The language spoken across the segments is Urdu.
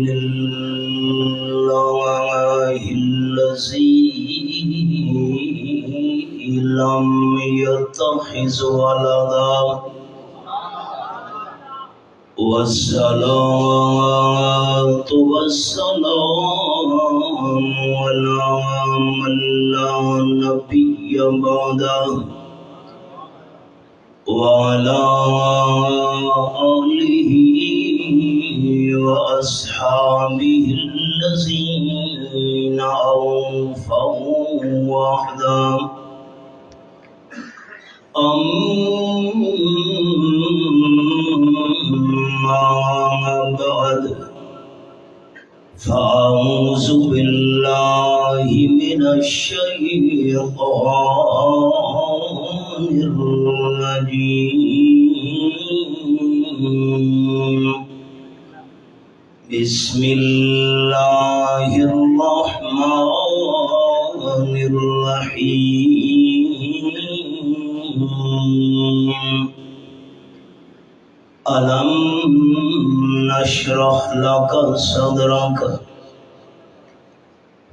لله الذي لم يتخذ ولدا والصلاة والسلام على من لا نبي بعده وعلى آله وأصحابه الذين أوفوا وحده أما بعد فأعوذ بالله من الشيطان الرجيم بسم الله الرحمن الرحيم ألم نشرح لك صدرك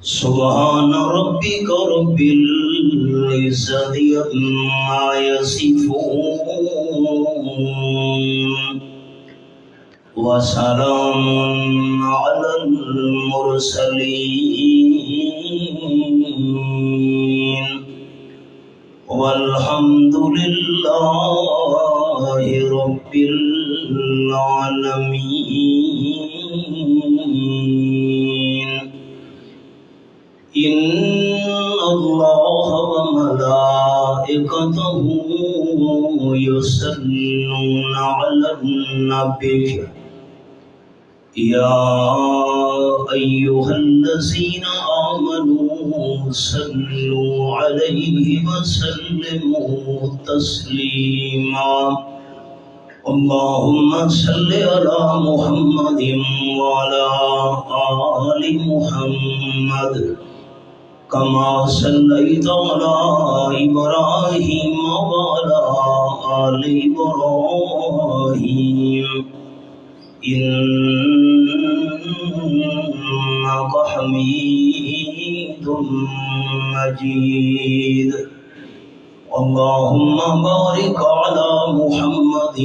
سبحان ربك رب العزة عما يصفون وسلام على المرسلين والحمد لله رب العالمين إن الله وملائكته يصلون على النبي يا أيها الذين آمنوا صلوا عليه وسلموا تسليما اللهم صل على محمد وعلى آل محمد كما صليت على إبراهيم وعلى آل إبراهيم إنك حميد مجيد اللهم بارك على محمد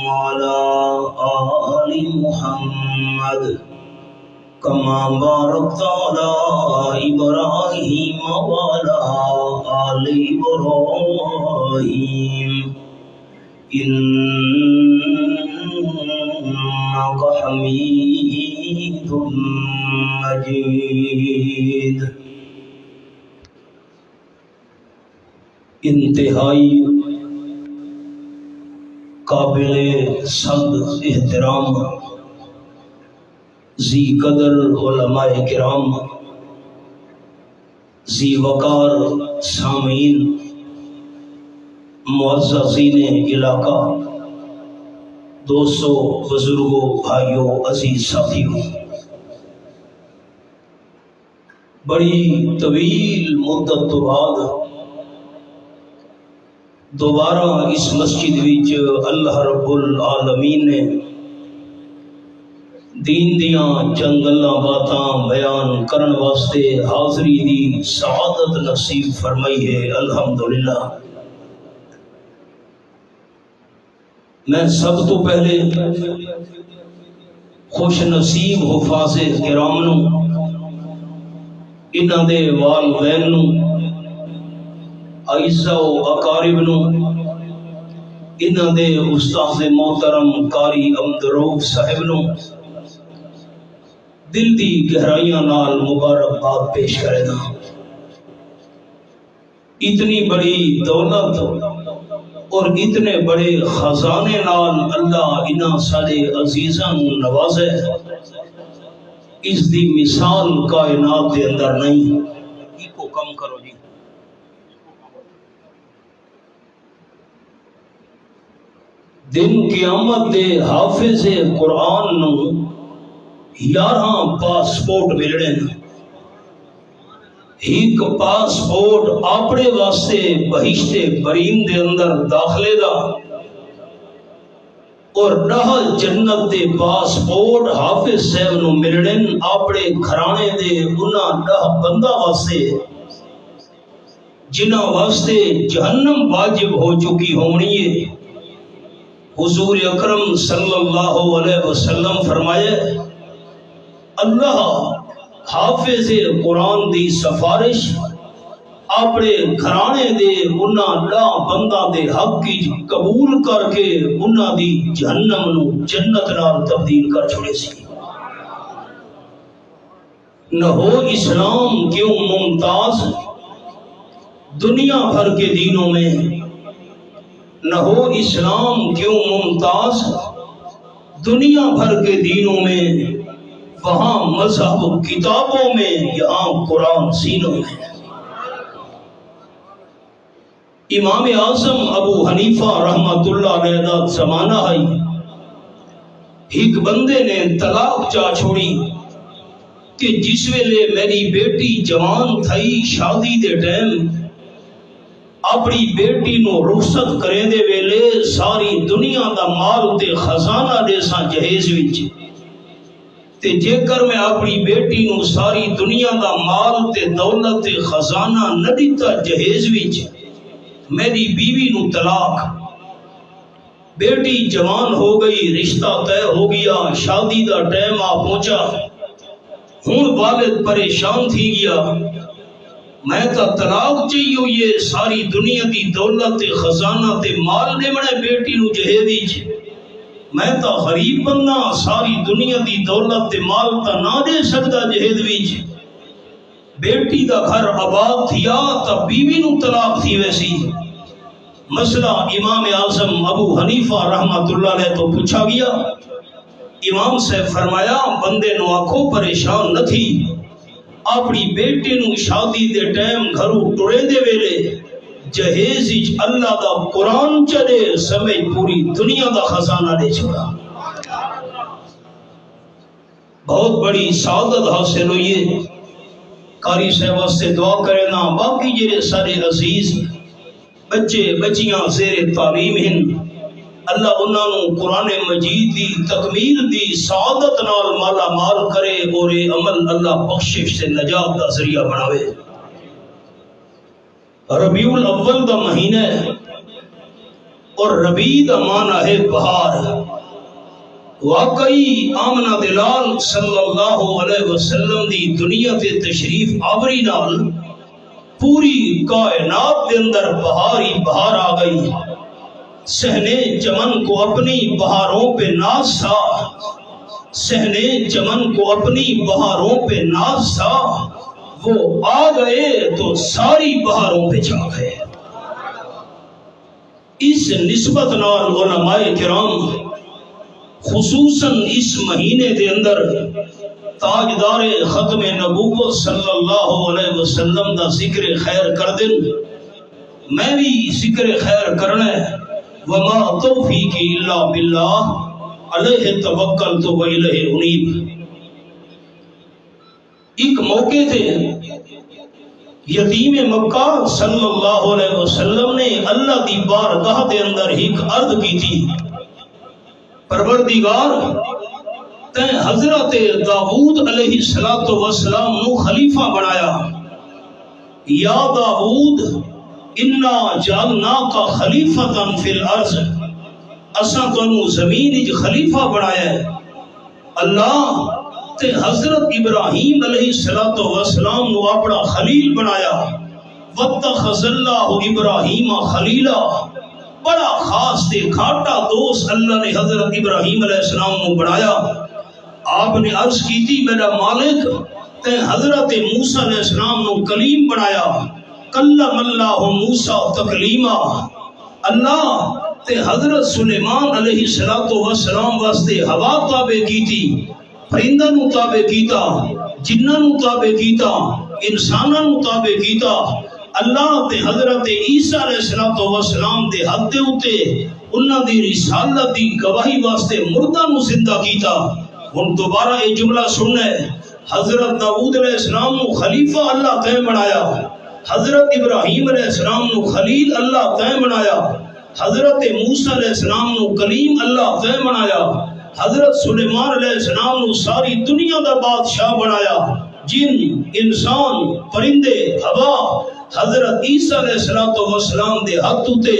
وعلى آل محمد كما باركت على إبراهيم وعلى آل إبراهيم إنك حميد مجيد انتہائی قابل صد احترام ذی قدر علماء کرام ذی وقار سامعین معززین علاقہ دوستوں بزرگوں بھائیوں عزیز ساتھیوں بڑی طویل مدت تو بعد دوبارہ اس مسجد وچ اللہ رب العالمین نے دین دیاں چند گلاں باتاں بیان کرن واسطے حاضری دی سعادت نصیب فرمائی ہے الحمدللہ۔ میں سب تو پہلے خوش نصیب حفاظ کرام نو انہاں دے والدین نو اعزاء و اقارب نو انہاں دے استاد محترم قاری امد روف صاحب نو دل دی گہرائیاں نال مبارکباد پیش کرے گا۔ اتنی بڑی دولت اور اتنے بڑے خزانے نال اللہ انہاں سارے عزیزاں نو نوازے، اس دی مثال کائنات دے اندر نہیں۔ کو کم کرو جی۔ دن قیامت دے حافظ قرآن نو 11 پاسپورٹ ملنے، ایک پاسپورٹ اپنے واسطے بہشت بریم دے اندر داخلے دا، اور ڈہ جنت دے پاسپورٹ حافظ صاحب نو ملنے اپنے گھرانے دے انہاں 10 بندہ واسطے جنہاں واسطے جہنم واجب ہو چکی ہونی ہے۔ حضور اکرم صلی اللہ علیہ وسلم فرمائے اللہ حافظ قرآن دی سفارش اپنے گھرانے دے انہاں 10 بندہ دے حق کی قبول کر کے انہاں دی جہنم نو جنت نال تبدیل کر چھوڑے سی۔ نہ ہو اسلام کیوں ممتاز دنیا بھر کے دینوں میں، نہ ہو اسلام کیوں ممتاز دنیا بھر کے دینوں میں، وہاں مذہب کتابوں میں یہاں قرآن سینوں میں۔ امام اعظم ابو حنیفہ رحمت اللہ علیہ دا زمانہ ہے، ایک بندے نے طلاق چاہ چھوڑی کہ جس ویلے میری بیٹی جوان تھئی شادی دے ٹائم اپنی بیٹی نو رخصت کرے دے ویلے ساری دنیا دا مال تے خزانہ دے ساں جہیز وچ، تے جے کر میں اپنی بیٹی نو ساری دنیا دا مال تے دولت تے خزانہ نہ دیتا جہیز وچ، میری بیوی نو طلاق۔ بیٹی جوان ہو گئی، رشتہ طے ہو گیا، شادی دا ٹائم آ پہنچا، ہن والد پریشان تھی گیا، میں تا طلاق چاہیے ہوئے ساری دنیا دی دولت خزانہ تے مال دے منے بیٹی نو جہیز، میں تا غریب بندہ ساری دنیا دی دولت تے مال تا نہ دے سکتا جہیز وچ۔ بیٹی دا گھر آباد تھیا تا بیوی نو طلاق تھی ویسی۔ مسئلہ امام اعظم ابو حنیفہ رحمت اللہ علیہ تو پوچھا گیا، امام سے فرمایا بندے نو آنکھوں پریشان نہ تھی، اپنی بیٹی نو شادی دے ٹائم گھروں ٹرے دے ویلے جہیز اللہ دا قرآن چلے سمجھ پوری دنیا دا خزانہ دے چھوڑا۔ بہت بڑی سعادت حاصل ہوئی ہے۔ قاری صاحب سے دعا کرنا، باقی جڑے سارے عزیز بچے بچیاں زیر تعلیم ہیں، اللہ انہاں نو قرآن مجید دی تکمیل دی سعادت نال مالا مال کرے اور یہ عمل اللہ بخشش سے نجات دا ذریعہ بناوے۔ ربیع الاول دا مہینہ ہے اور ربیع دا معنی ہے بہار۔ واقعی آمنہ دلال صلی اللہ علیہ وسلم دی دنیا تے تشریف آوری نال پوری کائنات دے اندر بہاری بہار آ گئی۔ سہنے چمن کو اپنی بہاروں پہ ناز تھا، سہنے چمن کو اپنی بہاروں پہ ناز تھا، وہ آ گئے تو ساری بہاروں پہ چھا گئے۔ اس نسبت نال علماء کرام خصوصاً اس مہینے دے اندر تاجدار ختم نبوت صلی اللہ علیہ وسلم دا ذکر خیر کر دن، میں بھی ذکر خیر کرنا ہے۔ وما توفیقی الا باللہ علیہ توکلت و الیہ انیب۔ ایک موقع تھے یتیم مکہ صلی اللہ علیہ وسلم نے اللہ دی بارگاہ دے اندر ایک عرض کی تھی، پروردگار تے حضرت داؤد علیہ السلام نو خلیفہ بنایا، یا داؤد انا جعلناک خلیفۃ فی الارض، اساں تانوں زمین وچ خلیفہ بنایا ہے۔ اللہ تے حضرت ابراہیم علیہ السلام نو اپنا خلیل بنایا، واتخذ اللہ ابراہیم خلیلا، بڑا خاص تے کھاٹا دوست اللہ نے حضرت ابراہیم علیہ السلام نو بنایا۔ آپ نے عرض کی تھی میرا مالک تے حضرت موسیٰ علیہ السلام نو کلیم بنایا، کلم اللہ موسیٰ تکلیما، اللہ تے حضرت سلیمان علیہ السلام واسطے ہوا تابع کی تھی، پرندہ نو تابع کیتا، جنہ نو تابع کیتا، انسانہ نو تابع کیتا۔ اللہ تے حضرت عیسیٰ علیہ السلام دے حد دے اتے انہاں دی رسالت دی گواہی واسطے مردہ نو زندہ کیتا۔ ہن دوبارہ یہ جملہ سننا ہے، حضرت داؤد علیہ السلام نو خلیفہ اللہ قائم بنایا، حضرت ابراہیم علیہ السلام نو خلیل اللہ قائم بنایا، حضرت موسیٰ علیہ السلام نو کلیم اللہ تے بنایا، حضرت سلیمان علیہ السلام نو ساری دنیا دا بادشاہ بنایا، جن انسان پرندے ہوا حضرت عیسیٰ علیہ السلام دے ہاتھ تے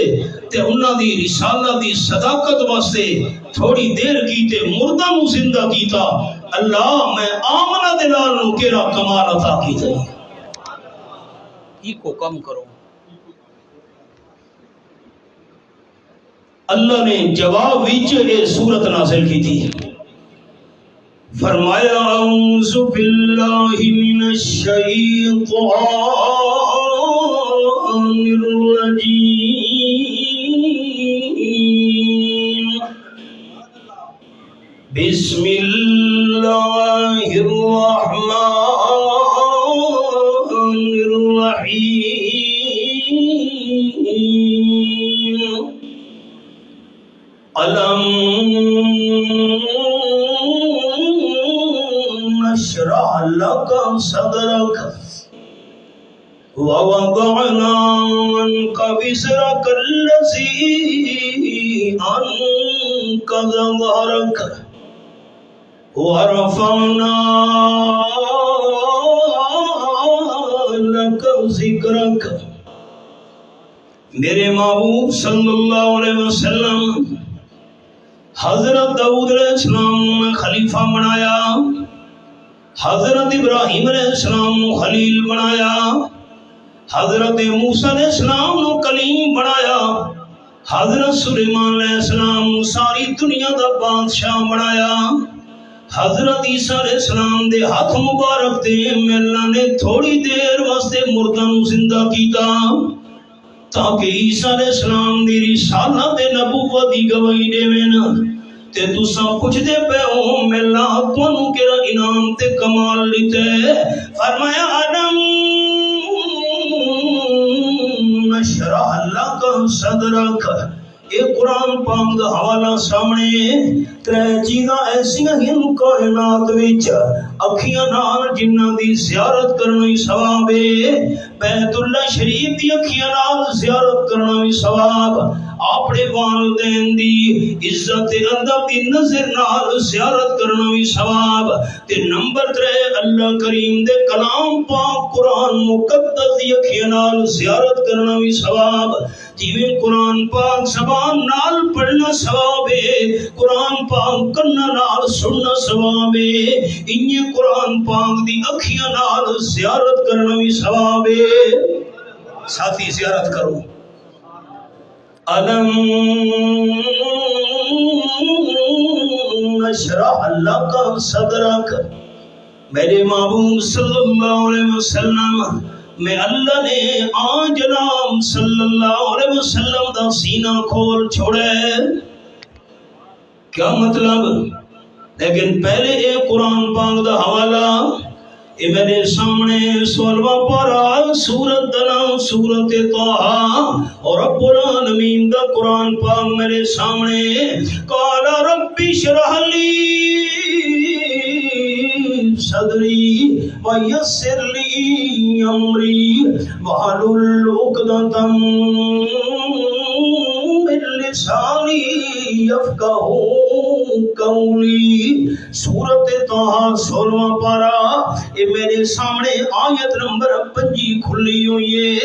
انہاں دی رسالت دی صداقت واسطے تھوڑی دیر کیتے مردہ نو زندہ کیتا۔ اللہ میں آمنہ دلال نو کیرا کمال عطا کیتا ہی کو کم کرو۔ اللہ نے جواب وچ یہ سورت نازل کی تھی، فرمایا اعوذ باللہ من الشیطان الرجیم، بسم اللہ الرحمن الرحیم، ألم نشرح لك صدرك ووضعنا عنك وزرك الذي أنقض ظهرك ورفعنا لك ذكرك۔ میرے محبوب صلی اللہ علیہ وسلم حضرت داؤد علیہ السلام نے خلیفہ بنایا، حضرت ابراہیم علیہ السلام نے خلیل بنایا، حضرت موسیٰ علیہ السلام نے کلیم بنایا، حضرت سلیمان علیہ السلام نے ساری دنیا دا بادشاہ بنایا، حضرت عیسیٰ علیہ السلام دے ہاتھ مبارک تے اللہ نے تھوڑی دیر واسطے مردہ نو زندہ کیتا تاکہ عیسیٰ علیہ السلام دی رسالت نبوت دی گواہی دیویں تے تساں پوچھدے پے ہو ملا تانوں کیڑا انعام تے کمال دتے۔ فرمایا آدم نشرح لک صدرک، اے قرآن پاک دا حوالہ سامنے ترے چیزاں ایسیاں ہن کائنات وچ اکھیاں نال جنہاں دی زیارت کرنا ہی ثواب ہے، بیت اللہ شریف دی اکھیاں نال زیارت کرنا ہی ثواب، اپنے والدین دی عزت ادب دی نظر نال زیارت کرنا بھی ثواب، تے نمبر 3 اللہ کریم دے کلام پاک قرآن مقدس دی اکھیاں نال زیارت کرنا بھی ثواب۔ جویں قرآن پاک زبان نال پڑھنا ثواب ہے، قرآن پاک کنا نال سننا ثواب ہے، انہی قرآن پاک دی اکھیاں نال زیارت کرنا بھی ثواب ہے۔ ساتھی زیارت کرو۔ ألم نشرح لك صدرك، میرے محبوب صلی اللہ علیہ وسلم میں اللہ نے آن جناب صلی اللہ علیہ وسلم دا سینہ کھول چھوڑے۔ کیا مطلب؟ لیکن پہلے اے قرآن پاک دا حوالہ اے میرے سامنے 16واں پارہ سورت دنا سورت طٰہٰ اور رب العالمین دا قرآن پاک میرے سامنے۔ قال رب اشرح لی صدری ویسر لی امری واحلل عقدۃ من لسانی یفقہوا قولی۔ سورت طٰہٰ 16واں پارہ یہ میرے سامنے آیت نمبر 5 کھلی ہوئی ہے،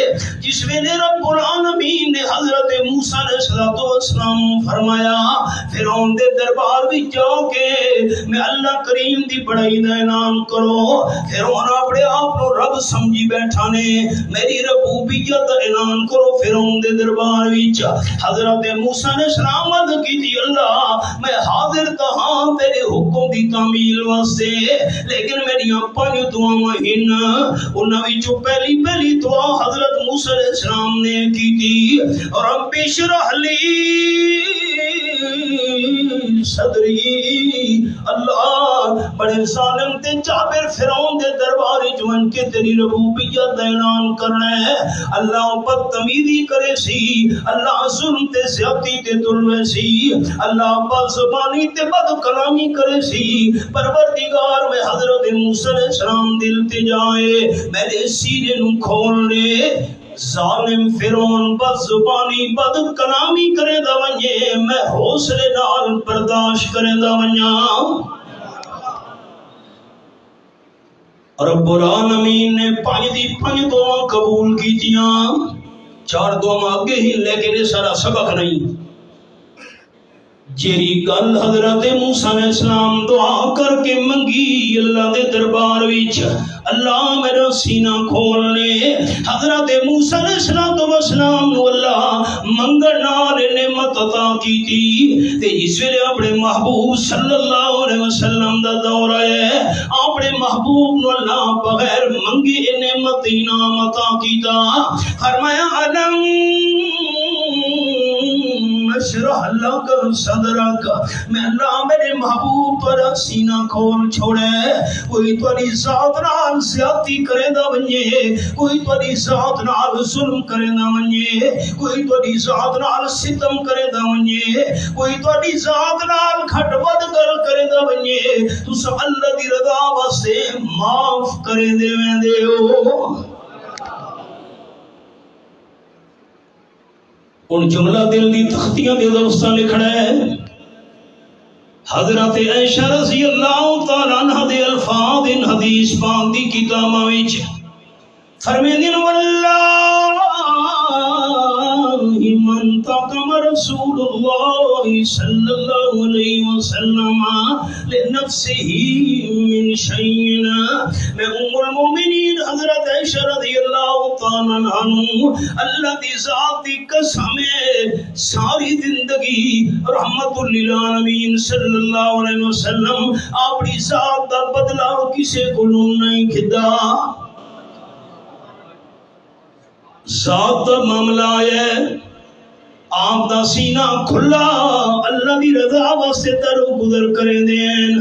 جس میں رب العالمین نے حضرت موسیٰ علیہ السلام فرمایا فرعون دے دربار بھی جاؤ کے میں اللہ کریم دی بڑائی دا اعلان کرو۔ فرعون اپنے آپ کو رب سمجھی بیٹھا نے، میری ربوبیت دا اعلان کرو فرعون دے دربار وچ۔ حضرت موسیٰ علیہ السلام عرض کی تھی اللہ میں حاضر تہاں تیرے حکم دی تعمیل واسطے، لیکن میری پانچ دعاواں ہن، انہاں وچوں پہلی دعا حضرت موسیٰ علیہ السلام نے کی تھی رب اشرح لی صدری۔ اللہ بڑے ظالم تے جابر فرعون دے دربار وچ ون کے تیری ربوبیت دا اعلان کرنا ہے، اللہ بدتمیزی کرے سی، اللہ ظلم تے زیادتی تے ظلم سی، اللہ بد زبانی تے بد کلامی کرے سی، پروردگار میں حضرت موسیٰ علیہ السلام دل تے جائے میرے سینے نو کھول لے، ظالم فرعون بد زبانی بد کلامی کرے دا ونجے میں حوصلے نال برداشت کرے دا ونجاں رب العالمین نے 5 دعا قبول کیتیاں 4 دعا آگے ہی لیکن یہ سارا سبق نہیں جیری گل حضرت موسیٰ علیہ السلام دعا کر کے منگی اللہ دے دربار وچ اللہ میرا سینہ کھول لے حضرت موسیٰ علیہ السلام نو اللہ منگن نال نعمت عطا کیتی تے اس ویلے اپنے محبوب صلی اللہ علیہ وسلم دا دور ہے اپنے محبوب نو اللہ بغیر منگی نعمت انعام عطا کیتا فرمایا علم اشرح لک صدرک میں اللہ میرے محبوب پر سینہ کھول چھوڑے کوئی تیری ذات نال زیادتی کرے دا ونجے کوئی تیری ذات نال ظلم کرے دا ونجے کوئی تیری ذات نال ستم کرے دا ونجے کوئی تیری ذات نال کھٹ ود گل کرے دا ونجے تس اللہ دی رضا واسطے معاف کرے دے ویندے ہو ان جملہ دل دی تختیاں دے دوستاں لکھنا ہے حضرت عائشہ رضی اللہ تعالیٰ عنہ دے الفاظ ان حدیث پاک دی کتاباں وچ فرمیندے واللہ من تقم رسول اللہ صلی اللہ علیہ وسلم لنفسه من شیئنا میں ام المومنین حضرت عائشہ رضی اللہ تعالیٰ عنہ اللہ دی ذات دی قسم ساری زندگی رحمت للعالمین صلی اللہ علیہ وسلم اپنی ذات دا بدلہ کسے کو نہیں کھدا ذات دا معاملہ ہے آپ دا سینہ کھلا اللہ دی رضا واسطے درو گزر کریں دین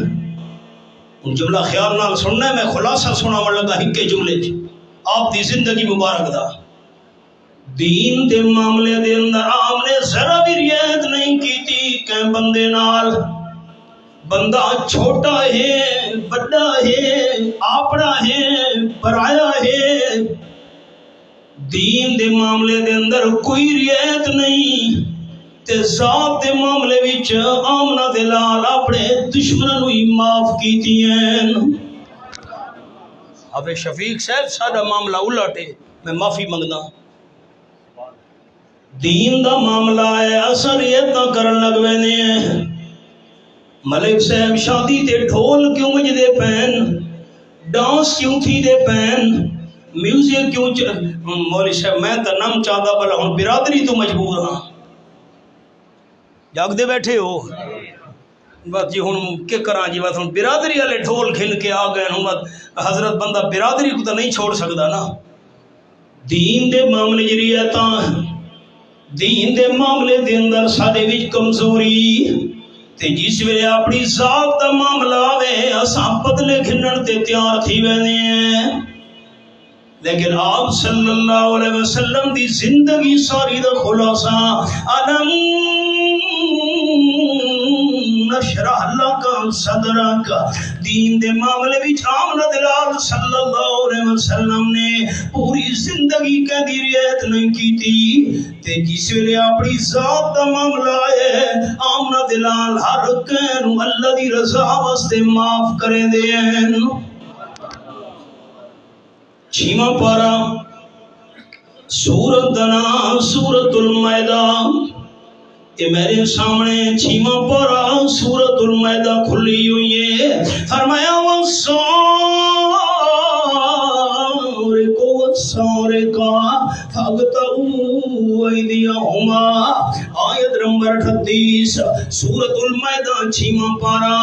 ان جملہ خیال نال سننا ہے میں خلاصہ سناون لگا ہکے جملے تھی آپ دی زندگی مبارک دا دین دے معاملے دے اندر آپ نے ذرا بھی رعایت نہیں کی تھی کہ بندے نال بندہ چھوٹا ہے بڑا ہے آپڑا ہے پرایا ہے دین دے معاملے دے اندر کوئی رعایت نہیں تے ذات دے معاملے وچ آمنہ دے لال اپنے دشمنوں نو ہی معاف کیتی ہیں اب شفیق صاحب ساڈا معاملہ الٹ ہے میں معافی منگدا دین دا معاملہ ہے اثر یہ تا کرن لگ ویندے ہیں ملک صاحب شادی تے ڈھول کیوں وجدے پین ڈانس کیوں تھی دے پین میوزک کیوں مولی صاحب میں تو نم چاہتا بلا ہوں برادری تو مجبور ہاں جاگ دے بیٹھے ہو بات جی ہوں کیا کران جی بات ہوں برادری والے ڈھول کھل کے آ گئے ہوں حضرت بندہ برادری کو تو نہیں چھوڑ سکتا نا دین دے معاملے جری ہے دین دے معاملے دے اندر سارے وچ کمزوری تے جس ویلے اپنی ذات دا معاملہ آوے اساں بدلے گھنن تے تیار تھی ویندے ہیں لیکن آپ صلی اللہ علیہ وسلم دی زندگی ساری دا خلاصہ علم نشرح لک صدرک دین دے معاملے وچ آمنہ دلال صلی اللہ علیہ وسلم نے پوری زندگی کے دی رعایت نہیں کی تھی تے جس ویلے اپنی ذات دا معاملہ ہے آمنہ دلال ہر کینو اللہ دی رضا واسطے معاف کرے دین چھیمہ پارا سورت دنا سورت المائدہ یہ میرے سامنے چھیمہ پارا سورت المائدہ کھلی ہوئی ہے فرمایا والسارق فاقطعوا ایدیہما آیت نمبر 38 سورت المائدہ چھیمہ پارا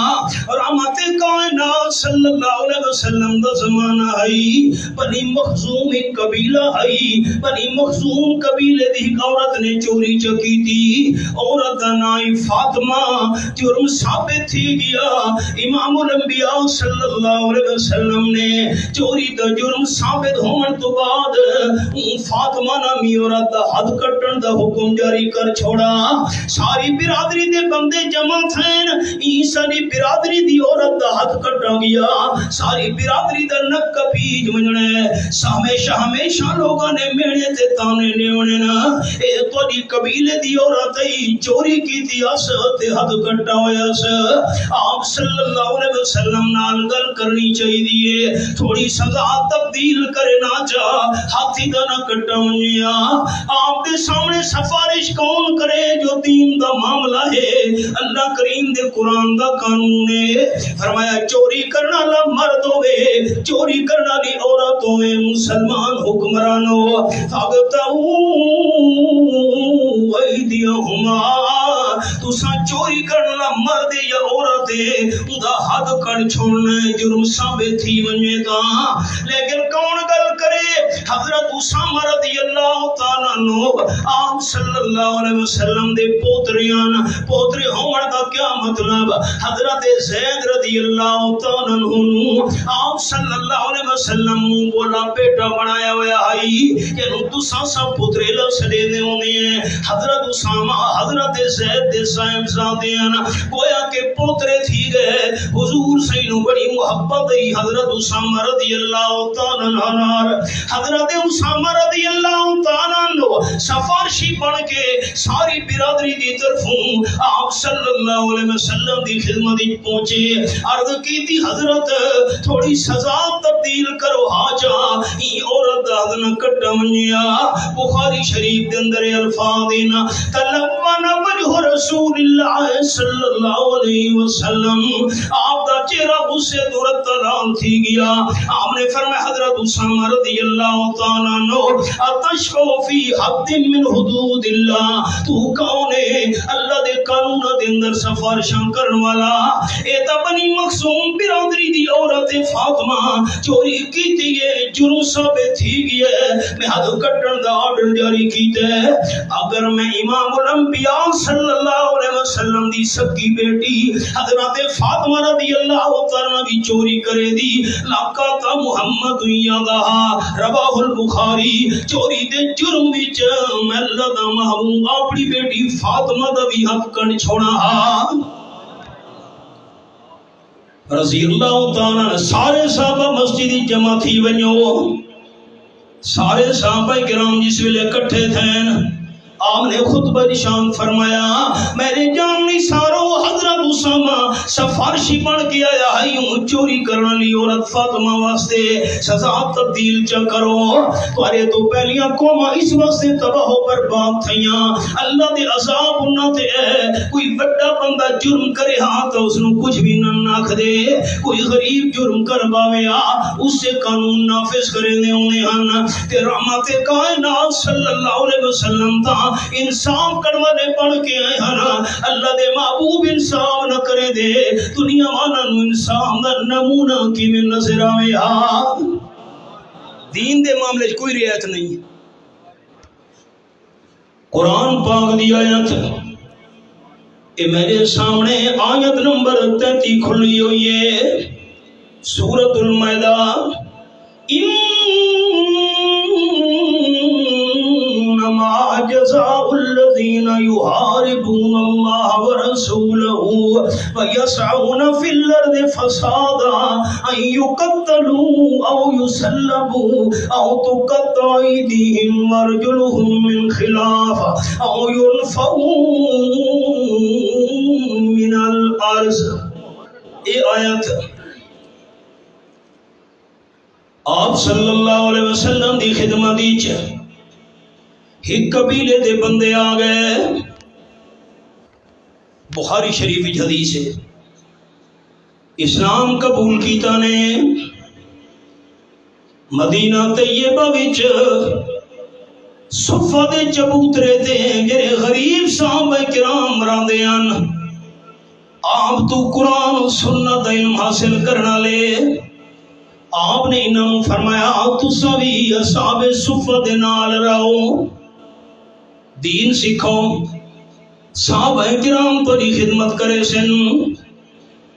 رحمت کائنات صلی اللہ علیہ وسلم دا زمانہ ہے بنی مخزوم ایک قبیلہ ہے بنی مخزوم قبیلے دی عورت نے چوری چکی تھی عورت دا نائی فاطمہ جرم ثابت تھی گیا امام الانبیاء صلی اللہ علیہ وسلم نے چوری دا جرم ثابت ہونے تو بعد فاطمہ نامی عورت دا حد کٹن دا حکم جاری کر چھوڑا ساری برادری دے بندے جمع تھین عیسیٰ دی برادری دی عورت دا حد کٹن گیا ساری برادری دا نک پیج منجنے ہمیشہ لوگاں نے میڑے تے تانے لیونے نا اے توڑی قبیلے دی عورت ہی چوری کی تھی اس تے حد کٹا ہویا اس آپ صلی اللہ علیہ وسلم نال گل کرنی چاہی دیئے تھوڑی سزا تبدیل کرے نہ چاہ ہاتھی دا نہ کٹا منیا آپ دے سامنے سفارش کون کرے جو دین دا معاملہ ہے اللہ کریم دے قرآن دا قانون ہے فرمایا چوری کرنا لا مرد ہوئے چوری کرنا لی عورت ہوئے مسلمان حکمرانوں فاغتہو ویدیہما تسا چوری کرنا مرد یا عورت ہے دا حد کر چھوڑنا جرم ثابت تھی ونجے دا لیکن کون گل کرے حضرت اسامہ رضی اللہ تعالیٰ نو آپ صلی اللہ علیہ وسلم دے پوترے ہومن دا کیا مطلب حضرت زید رضی اللہ تعالیٰ نو آپ صلی اللہ علیہ وسلم بولا بیٹا بنایا ہویا آئی کہ تسا سب پوترے لفظ دے دے ہونے ہیں حضرت اسامہ حضرت زید دے صاحب زادیان گویا کہ پوترے تھی گئے حضور سینو بڑی محبت ہی حضرت اسامہ رضی اللہ تعالیٰ عنہ حضرت اسامہ رضی اللہ تعالیٰ عنہ سفارشی بن کے ساری برادری دی طرفوں آپ صلی اللہ علیہ وسلم دی خدمت پہنچے عرض کی تھی حضرت تھوڑی سزا تبدیل کرو حاجہ ہی عورت دادن کٹا منیا بخاری شریف دے اندر الفاظ دینا تلوان وجہ رسول اللہ صلی اللہ علیہ وسلم آپ دا چہرہ غصے دورت تلال تھی گیا آپ نے فرمایا حضرت اسامہ رضی اللہ تعالیٰ عنہ اتشفو فی حد من حدود اللہ تو کون ہے اللہ دے قانون دے اندر سفارشاں کرن والا اے تا بنی مخصوم برادری دی عورت فاطمہ چوری کی تھی یہ جرم ثابت تھی گیا میں حد کٹن دا آرڈر جاری کیتے اگر میں امام الانبیاء صلی اللہ علیہ وسلم دی سکی بیٹی حضرت فاطمہ رضی اللہ تعالیٰ بھی چوری کرے دی لاقاتا محمد یادہ رواہ البخاری چوری دے جرم وچ میں اللہ دا محبوب اپنی بیٹی فاطمہ دا بھی حق کن چھوڑا رضی اللہ تعالیٰ سارے صحابہ مسجدی جمع تھی ونیو سارے صحابہ کرام جس ویلے کٹھے تھے آپ نے خطبہ نشان فرمایا میرے جاننی سارو حضرت اسامہ سفارشی بن کے آیا ہوں چوری کرنا لی عورت فاطمہ واسطے سزا تبدیل چا کرو توارے تو پہلیاں قومہ اس واسطے تباہ و برباد تھیاں اللہ دے عذاب انہاں تے ہے کوئی بڑا بندہ جرم کرے ہاں تو اس نے کچھ بھی نہ ناکھ دے کوئی غریب جرم کر باویا اس سے قانون نافذ کرے دے انہیں ہن تے رحمت کائنات صلی اللہ علیہ وسلم تا انصاف کروانے پڑھ کے آئے ہنا اللہ دے محبوب انصاف نہ کرے دے دنیا والا نو انصاف نہ نمونہ کی میں نظر آئے دین دے معاملے کوئی رعایت نہیں قرآن پاک دی آیت اے میرے سامنے آیت نمبر 33 کھلی ہوئی ہے سورۃ المائدہ انما جزاء الذين يحاربون الله ورسوله ويسعون في الارض فسادا ان يقتلوا او يسلبوا او تقطع ايديهم وارجلهم من خلاف او ينفوا من الارض اے آیت آپ صلی اللہ علیہ وسلم دی خدمت دیچ ایک قبیلے دے بندے آ گئے بخاری شریف حدیث ہے اسلام قبول کیتا نے مدینہ طیبہ وچ صفہ دے چبوترے تے جڑے غریب صحابہ کرام راندے ہن آپ تو قرآن و سنت علم حاصل کرنا لے آپ نے انہوں فرمایا تسا بھی اصحاب صفہ دے نال رہو دین سکھو صحابہ کرام تو دی خدمت کرے سن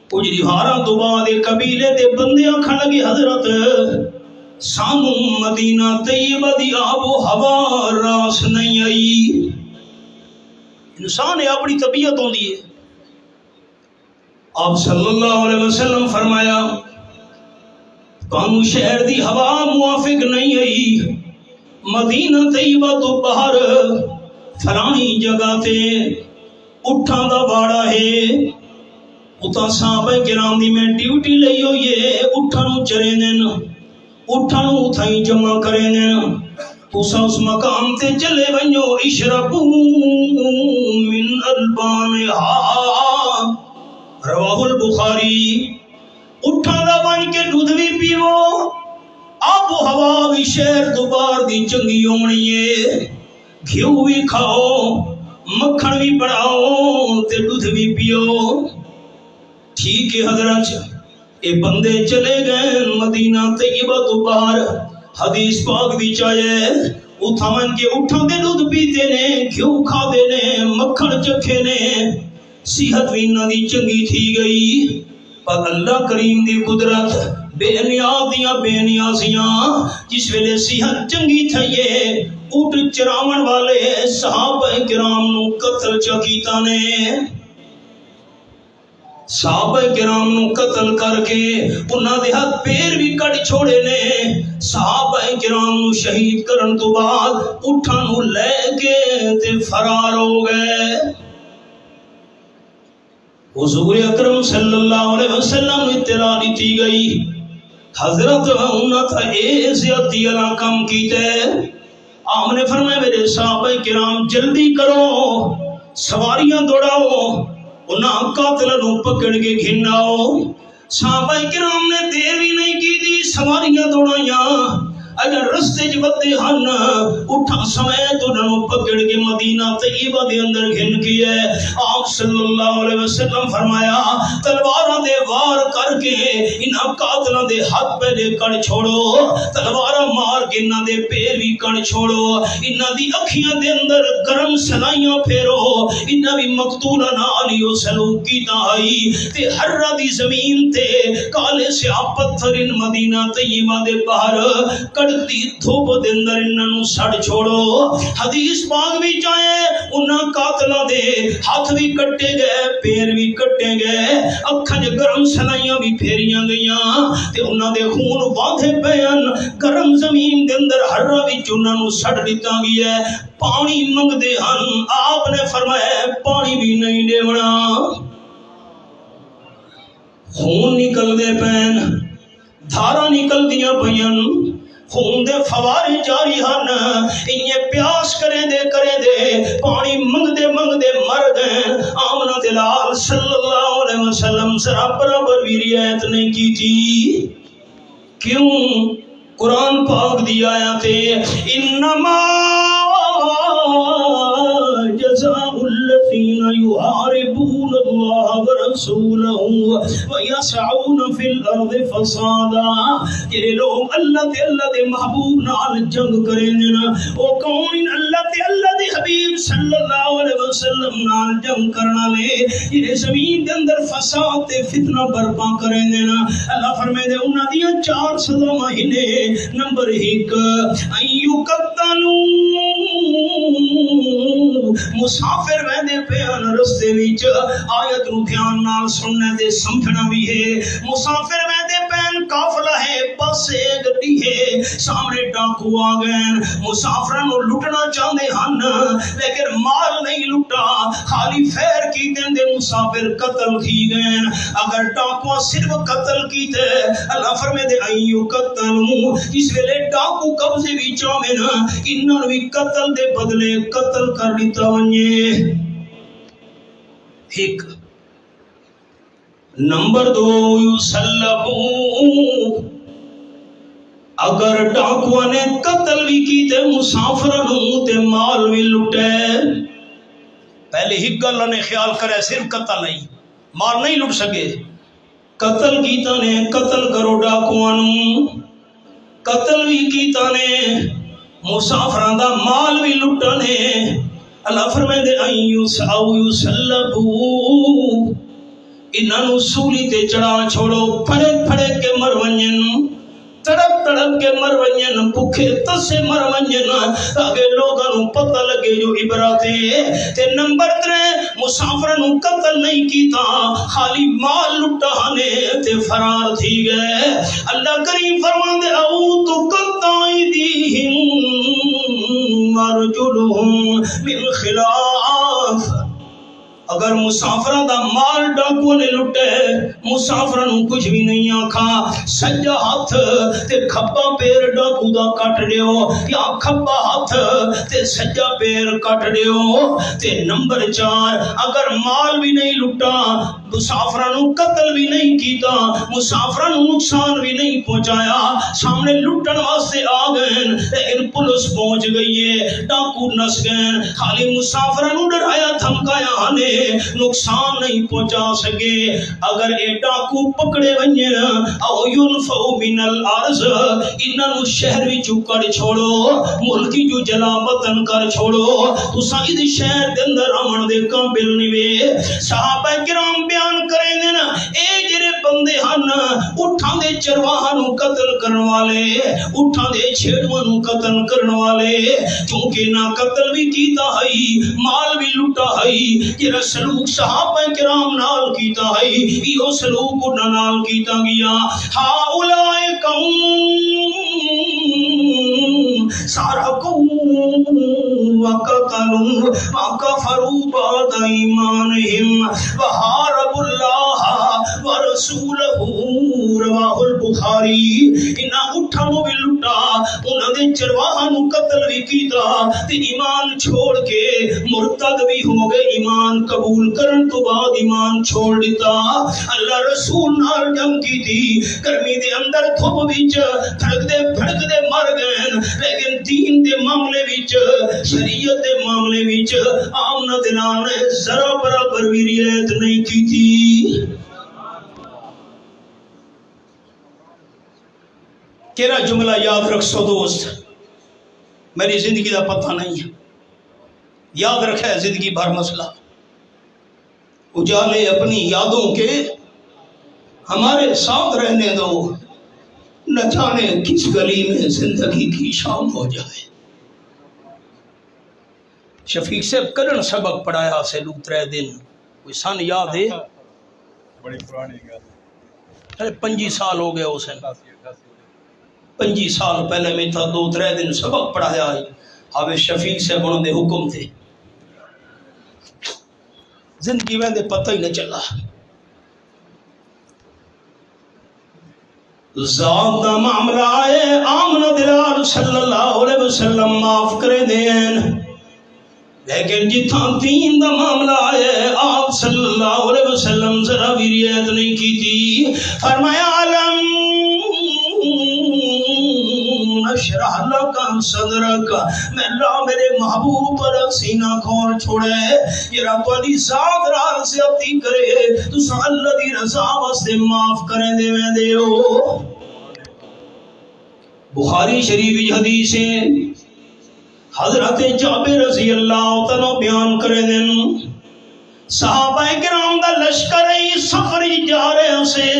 اجری ہارا تو بعد قبیلے دے بندے آکھن لگے حضرت سانو مدینہ طیبہ دی آب و ہوا راس نہیں آئی انسان ہے اپنی طبیعت ہوندی ہے آپ صلی اللہ علیہ وسلم فرمایا کانو شہر دی ہوا موافق نہیں آئی، مدینہ طیبہ تو باہر فلانی جگہ تے اٹھاں دا باڑا ہے، اتھا صحابہ کرام دی میں ڈیوٹی لئی ہوئی ہے، اٹھاں نو چرے دین، اٹھاں نو اتھائی جمع کرے دین، تُسا اس مقام تے چلے ونجو، اشربو من البانہا، رواہ البخاری۔ اٹھاں دا بن کے دودھ بھی پیو، آب و ہوا بھی شہر دوبار دی چنگی ہونی ہے، گھیو بھی کھاؤ، مکھن بھی بڑھاؤ تے دودھ بھی پیو۔ ٹھیک ہے حضرت، اے بندے چلے گئے مدینہ طیبہ تو باہر، حدیث پاک بھی چاہے اتھا من کے اٹھا دے دودھ پیتے نے، گھیو کھا دے نے، مکھن چکھے نے، صحت بھی نہ دی چنگی تھی گئی۔ پر اللہ کریم دی قدرت، بے نیاز دیاں بے نیازیاں، جس ویلے صحت چنگی تھئیے، اٹھ چراون والے صحابہ کرام نو قتل چکیتا نے، صحابہ کرام نو قتل کر کے انہاں دے ہاتھ پیر بھی کٹ چھوڑے نے، صحابہ کرام نو شہید کرن تو بعد اٹھاں نو لے کے تے فرار ہو گئے۔ حضور اکرم صلی اللہ علیہ وسلم نے اطلاع دیتی گئی، حضرت انہاں تھا اے زیادتی اللہ کم کیتے، آپ نے فرمایا میرے صحابہ کرام جلدی کرو، سواریاں دوڑاؤ، انہاں قاتلوں پکڑ کے گھناؤ۔ صحابہ کرام نے دیر بھی نہیں کی تھی، سواریاں دوڑائیاں، اگر رستے جبتے ہن اٹھا سمیت انہوں پکڑ کے مدینہ طیبہ دے اندر گھن کیے۔ آپ صلی اللہ علیہ وسلم فرمایا تلواراں دے وار کر کے انہاں قاتلاں دے ہاتھ پہلے کڑ چھوڑو، تلواراں مار کے انہاں دے پیر بھی کڑ چھوڑو، انہاں دی اکھیاں دے اندر گرم سلائیاں پھیرو، انہاں بھی مقتولہ نالیو سلوک کی تائی تے ہرہ دی زمین تے کالے سے آپ پتھر ان مدینہ طیبہ دے باہر کڑتی دھوپ دے اندر انہوں سڑ چھوڑو۔ حدیث پاک بھی چاہے انہاں قاتلہ دے ہاتھ بھی کٹے گئے، پیر بھی کٹے گئے، اکھاں گرم سلائیاں بھی پھیریاں گئیاں تے انہاں دے خون باندھے پین، گرم زمین دے اندر ہرہ بھی انہوں سڑ دیتا گیا ہے۔ پانی منگ دے ہن، آپ نے فرمایا پانی بھی نہیں دیونا، خون نکل دے پین، دھارا نکل دیا پین، خون دے فوارے جاری ہن، انہیں پیاس کرے دے پانی منگ دے مر گئے۔ آمنہ دلال صلی اللہ علیہ وسلم ذرا برابر بھی رعایت نہیں کی تھی، کیوں؟ قرآن پاک دی آیات انما جزاء الذین یحاربون اللہ ورسولہ ویسعون فی الارض فسادا، یہ لوگ اللہ دے محبوب نال جنگ کریں دینا، وہ کون؟ اللہ دے حبیب صلی اللہ علیہ وسلم نال جنگ کرنا لے، یہ زمین دے اندر فساد تے فتنہ برپا کریں دینا۔ اللہ فرمائے دے انہاں دیاں 4 سزا مہینے، نمبر 1 ایو قتلوا، مسافر ویندے پیان رستے وچ آیت نو دھیان نال سننے دے سمجھنا بھی ہے، مسافر ویندے پین قافلہ ہے، بس گڈی ہے، سامنے ڈاکو آ گئے، مسافراں نو لٹنا چاہندے ہن لیکن مال نہیں لٹا، خالی فیر کی دے مسافر قتل کی گئے۔ اگر ڈاکو صرف قتل کیتے، اللہ فرمائے دے ایو قتلوا، جس ویلے ڈاکو قبضے وچ آویں انہاں وی قتل دے بدلے قتل کر دیتا ونجے۔ ایک نمبر 2 یسلبو، اگر ڈاکواں نے قتل بھی کیتے مسافروں تے مال بھی لٹے، پہلے ہی گل نے خیال کرے صرف قتل نہیں، مال نہیں لٹ سکے، قتل کیتا نے قتل کرو ڈاکواں نو، قتل بھی کیتا نے مسافراں دا مال بھی لٹا نے۔ اللہ فرمائے دے یسلبو، انہاں سولی تے چڑھا چھوڑو، پھڑے کے مر ونجن، تڑپ کے مر ونجن، بھوکے تسے مر ونجن، تاکہ لوگوں پتہ لگے جو عبرت ہے۔ تے نمبر 3 مسافروں قتل نہیں کیتا، خالی مال لٹا نے تے فرار تھی گئے۔ اللہ کریم فرماندے او تقطع ایدیہم وارجلہم من خلاف، اگر مسافرہ دا مال ڈاکو نے لٹے مسافرہ نو کچھ بھی نہیں آکھا، سجا ہاتھ تے کھبا پیر ڈاکو دا کٹ دیو، یا کھبا ہاتھ تے سجا پیر کٹ دیو۔ تے نمبر 4، اگر مال بھی نہیں لٹا، مسافرہ نو قتل بھی نہیں کیتا، مسافرہ نو نقصان بھی نہیں پہنچایا، سامنے لٹن واسطے آ گئے لیکن پولیس پہنچ گئی ہے، ڈاکو نس گئے، خالی مسافرہ نو ڈرایا دھمکایا نے نقصان نہیں پہنچا سکے۔ اگر اے ڈاکو پکڑے ونجے او ينفو من الارض، انہاں نو شہر وچ کڑ چھوڑو، ملکی جو جلا وطن کر چھوڑو، تساں اس شہر دے اندر امن دے قابل نہیں وے۔ صحابہ کرام بیان کریں گے نا، اے جڑے بندے ہن اٹھاں دے چرواہاں نو قتل کرن والے، اٹھاں دے چھیڑواں نو قتل کرن والے، کیونکہ نہ قتل بھی کیتا ہے مال بھی لٹا ہے، جڑا سلوک صحابہ کرام نال کیتا ہے ایو سلوک انہاں نال کیتا گیا۔ ہاؤلائے قوم سارقوا وقتلوا وكفروا بعد ایمانہم وحاربوا اللہ ورسولہ، رواہ البخاری۔ انہاں اٹھاں نو بھی لٹا، انہاں دے چرواہاں نو قتل بھی کیتا، تے ایمان چھوڑ کے مرتد بھی ہو گئے، ایمان قبول کرن تو بعد ایمان چھوڑ دیتا۔ اللہ رسول نال جنگ کی تھی، گرمی دے اندر دھوپ وچ پھڑکدے مر گئے، لیکن دین دے معاملے وچ، شریعت دے معاملے وچ آمنا دے نال ذرا برابر بھی رعایت نہیں کی تھی۔ کیڑا جملہ یاد رکھ سو دوست، میری زندگی دا پتہ نہیں ہے، یاد رکھے زندگی بھر مسئلہ، اجالے اپنی یادوں کے ہمارے ساتھ رہنے دو، نہ جانے کس گلی میں زندگی کی شام ہو جائے۔ شفیق صاحب کلن سبق پڑھایا سے لو 3 دن، کوئی سن یاد ہے؟ بڑی پرانی گل، 25 سال ہو گئے اسے، 25 سال پہلے میں تھا 2-3 دن سبق پڑھایا ہے، حافظ شفیق صاحب انہوں نے حکم تھے، زندگی میں دے پتہ ہی نہ چلا۔ ذات دا معاملہ ہے، آمنہ دلال صلی اللہ علیہ وسلم معاف کرے دین، لیکن جتھاں دین دا معاملہ ہے آپ صلی اللہ علیہ وسلم ذرا بھی رعایت نہیں کی تھی۔ فرمایا علم اشرح لک صدرک، میں اللہ میرے محبوب پر سینہ کھول چھوڑے، یہ رب علی ذات رال سے اپنی کرے تساں اللہ دی رضا واسطے معاف کرے دے میں دیو۔ بخاری شریف حدیث ہے، حضرت جابر رضی اللہ تعالیٰ بیان کرے دن، صحابہ کرام دا لشکر سفر جا رہے سے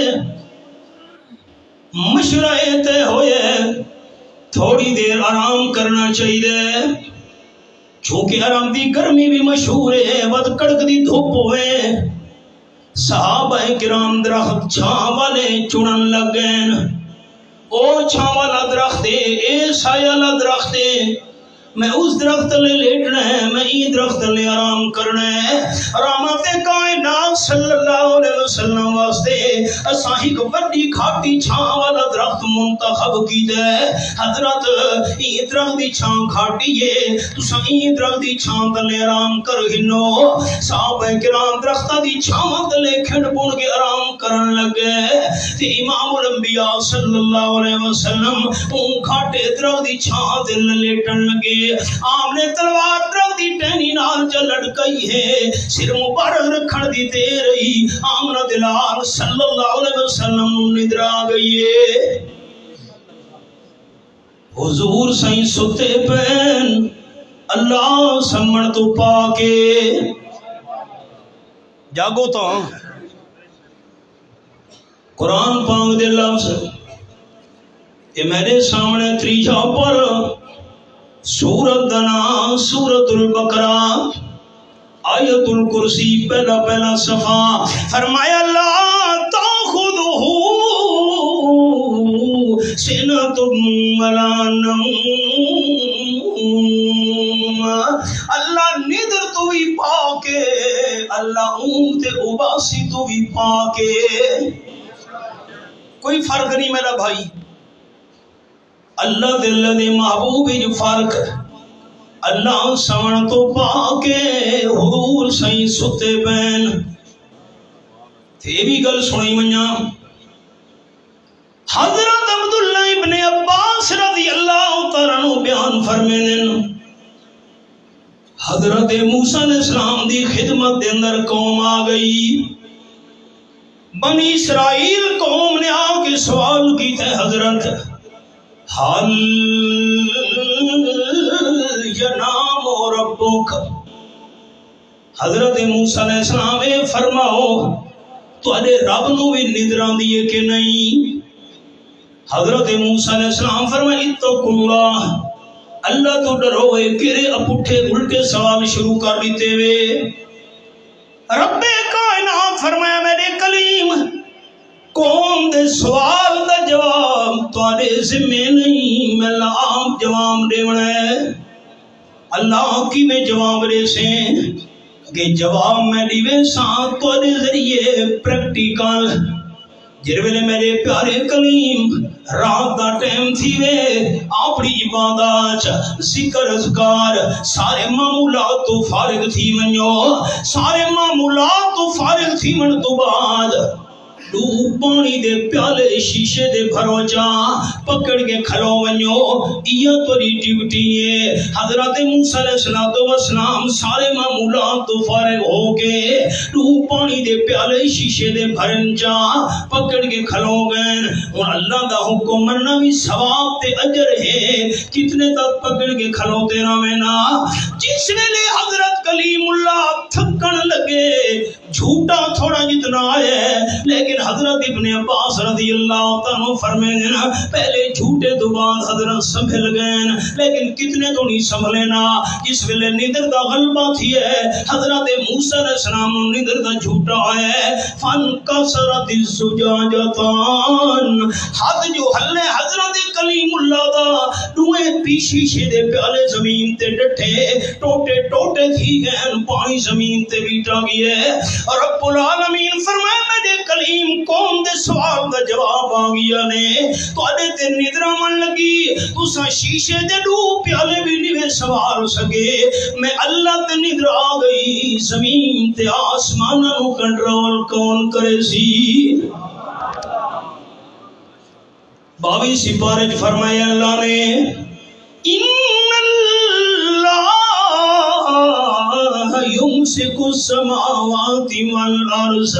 مشورہ تے ہوئے تھوڑی دیر آرام کرنا چاہیے، چونکہ آرام دی گرمی بھی مشہور ہے، ود کڑک دی دھوپ ہوئے، صحابہ کرام درخت چھاں والے چنن لگ گئے، او چھاں والا درخت ہے، اے سایہ والا درخت ہے، میں اس درخت لے لیٹنا ہے، میں ای درخت لے آرام کرنا ہے۔ رحمت کائنات صلی اللہ علیہ وسلم واسطے اساں ایک بڑی کھاٹی چھاں والا درخت منتخب کیتا ہے۔ حضرت ای درخت دی چھاں کھاٹی ہے، تساں ای درخت دی چھاں تلے آرام کر گنو۔ صحابہ کرام درختاں دی چھاں تلے کھڑ پڑ کے آرام کرن لگے، تے امام الانبیاء صلی اللہ علیہ وسلم اون کھاٹے درخت دی چھاں تے لیٹن لگے۔ آپ نے تلوار درخت دی ٹہنی نال چ لٹکئی ہے، سر مبارک رکھن دی دے رہی، آمنہ دلال صلی اللہ علیہ وسلم ندر آ گئی ہے۔ حضور سائیں ستے پین اللہ سمن تو پاکے، جاگو تو قرآن پاک دے لفظ یہ میرے سامنے تریجا پر سورت دنا سورت البقرہ آیت الکرسی پہلا صفحہ، فرمایا لا تاخذہ سنتم ولا نوم اللہ نیدر تو بھی پاکے اللہ اونگ تے اباسی تو بھی پاکے کوئی فرق نہیں میرا بھائی اللہ دل دے محبوب جو فرق اللہ سمن تو پاکے حضور سائیں ستے بین تھے بھی گل سنی منیا حضرت عبداللہ ابن عباس رضی اللہ تعالیٰ عنہ بیان فرمینن حضرت موسیٰ علیہ السلام دی خدمت دے اندر قوم آ گئی بنی اسرائیل قوم نے آ کے سوال کی تھے حضرت حل ینام ربک حضرت موسیٰ علیہ السلام فرماؤ تو اڈے رب نو بھی ندران دیئے کہ نہیں حضرت موسیٰ علیہ السلام فرمائے اتقوا اللہ اللہ تو ڈرو ہے پھر اپٹھے الٹے سوال شروع کر دیتے ہوئے رب کائنات فرمایا میرے کلیم قوم دے سوال دا جواب تواڈے ذمہ نہیں میں آپ جواب دیونا ہے اللہ کی میں جواب دے سے کہ جواب میں دیوے ساتھ تواڈے ذریعے پریکٹیکل جر ویلے میرے پیارے کلیم رات دا ٹائم تھی وے اپنی عبادات ذکر اذکار سارے معمولات تو فارغ تھی ونجو سارے معمولات تو فارغ تھی من تو بعد دو پانی دے پیالے شیشے دے بھرو جا پکڑ کے کھلو ونجو یہ توری ڈیوٹی ہے حضرت موسیٰ علیہ السلام سارے معمولات تو فارغ ہو کے دو پانی دے پیالے شیشے دے بھرن جا پکڑ کے کھلو گئے اور اللہ دا حکم مننا بھی ثواب تے اجر ہے کتنے تک پکڑ کے کھلو تیرا میں نا جس نے لے حضرت کلیم اللہ تھکن لگے جھوٹا تھوڑا جتنا ہے لیکن حضرت ابن عباس رضی اللہ تعالیٰ فرمائیں گے نا پہلے جھوٹے تو بعد حضرت سنبھل گئے لیکن کتنے تو نہیں سنبھلے نا جس ویلے نیندر دا غلبہ تھی ہے حضرت موسیٰ علیہ السلام نیندر دا جھوٹا ہے فن کسرت الزجاجتان حد جو ہلے حضرت کلیم اللہ دا دوئے پیشی شیدے پیالے زمین تے ڈٹھے ٹوٹے ٹوٹے تھی گئے پانی زمین تے بیٹا گئے رب العالمین فرمائے میرے کلیم قوم دے سوال دا جواب آگیا نے تو اڈے تے ندرہ من لگی تو سا شیشے دے دو پیالے بھی نہیں سوال سکے میں اللہ تے ندرہ آگئی زمین تے آسمانہ نو کنٹرول کون کرے سی باوی سپارج فرمائے اللہ نے ان اللہ يمسك السماوات والأرض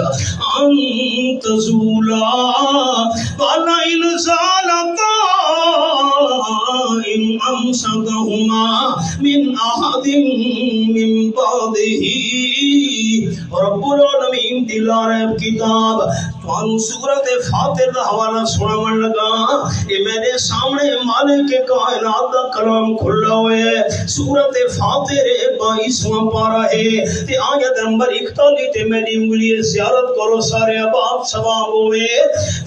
أن تزولا ولئن زالتا إن أمسكهما من أحد من بعده رب العالمین دلار کتاب تو سورت فاتر دا حوالہ سنا من لگا یہ میرے سامنے مالک کائنات دا کلام کھلا ہوئے ہے سورت فاتر 22واں پارہ ہے تے آیت نمبر 41 تے میری انگلی زیارت کرو سارے اباب ثواب ہوئے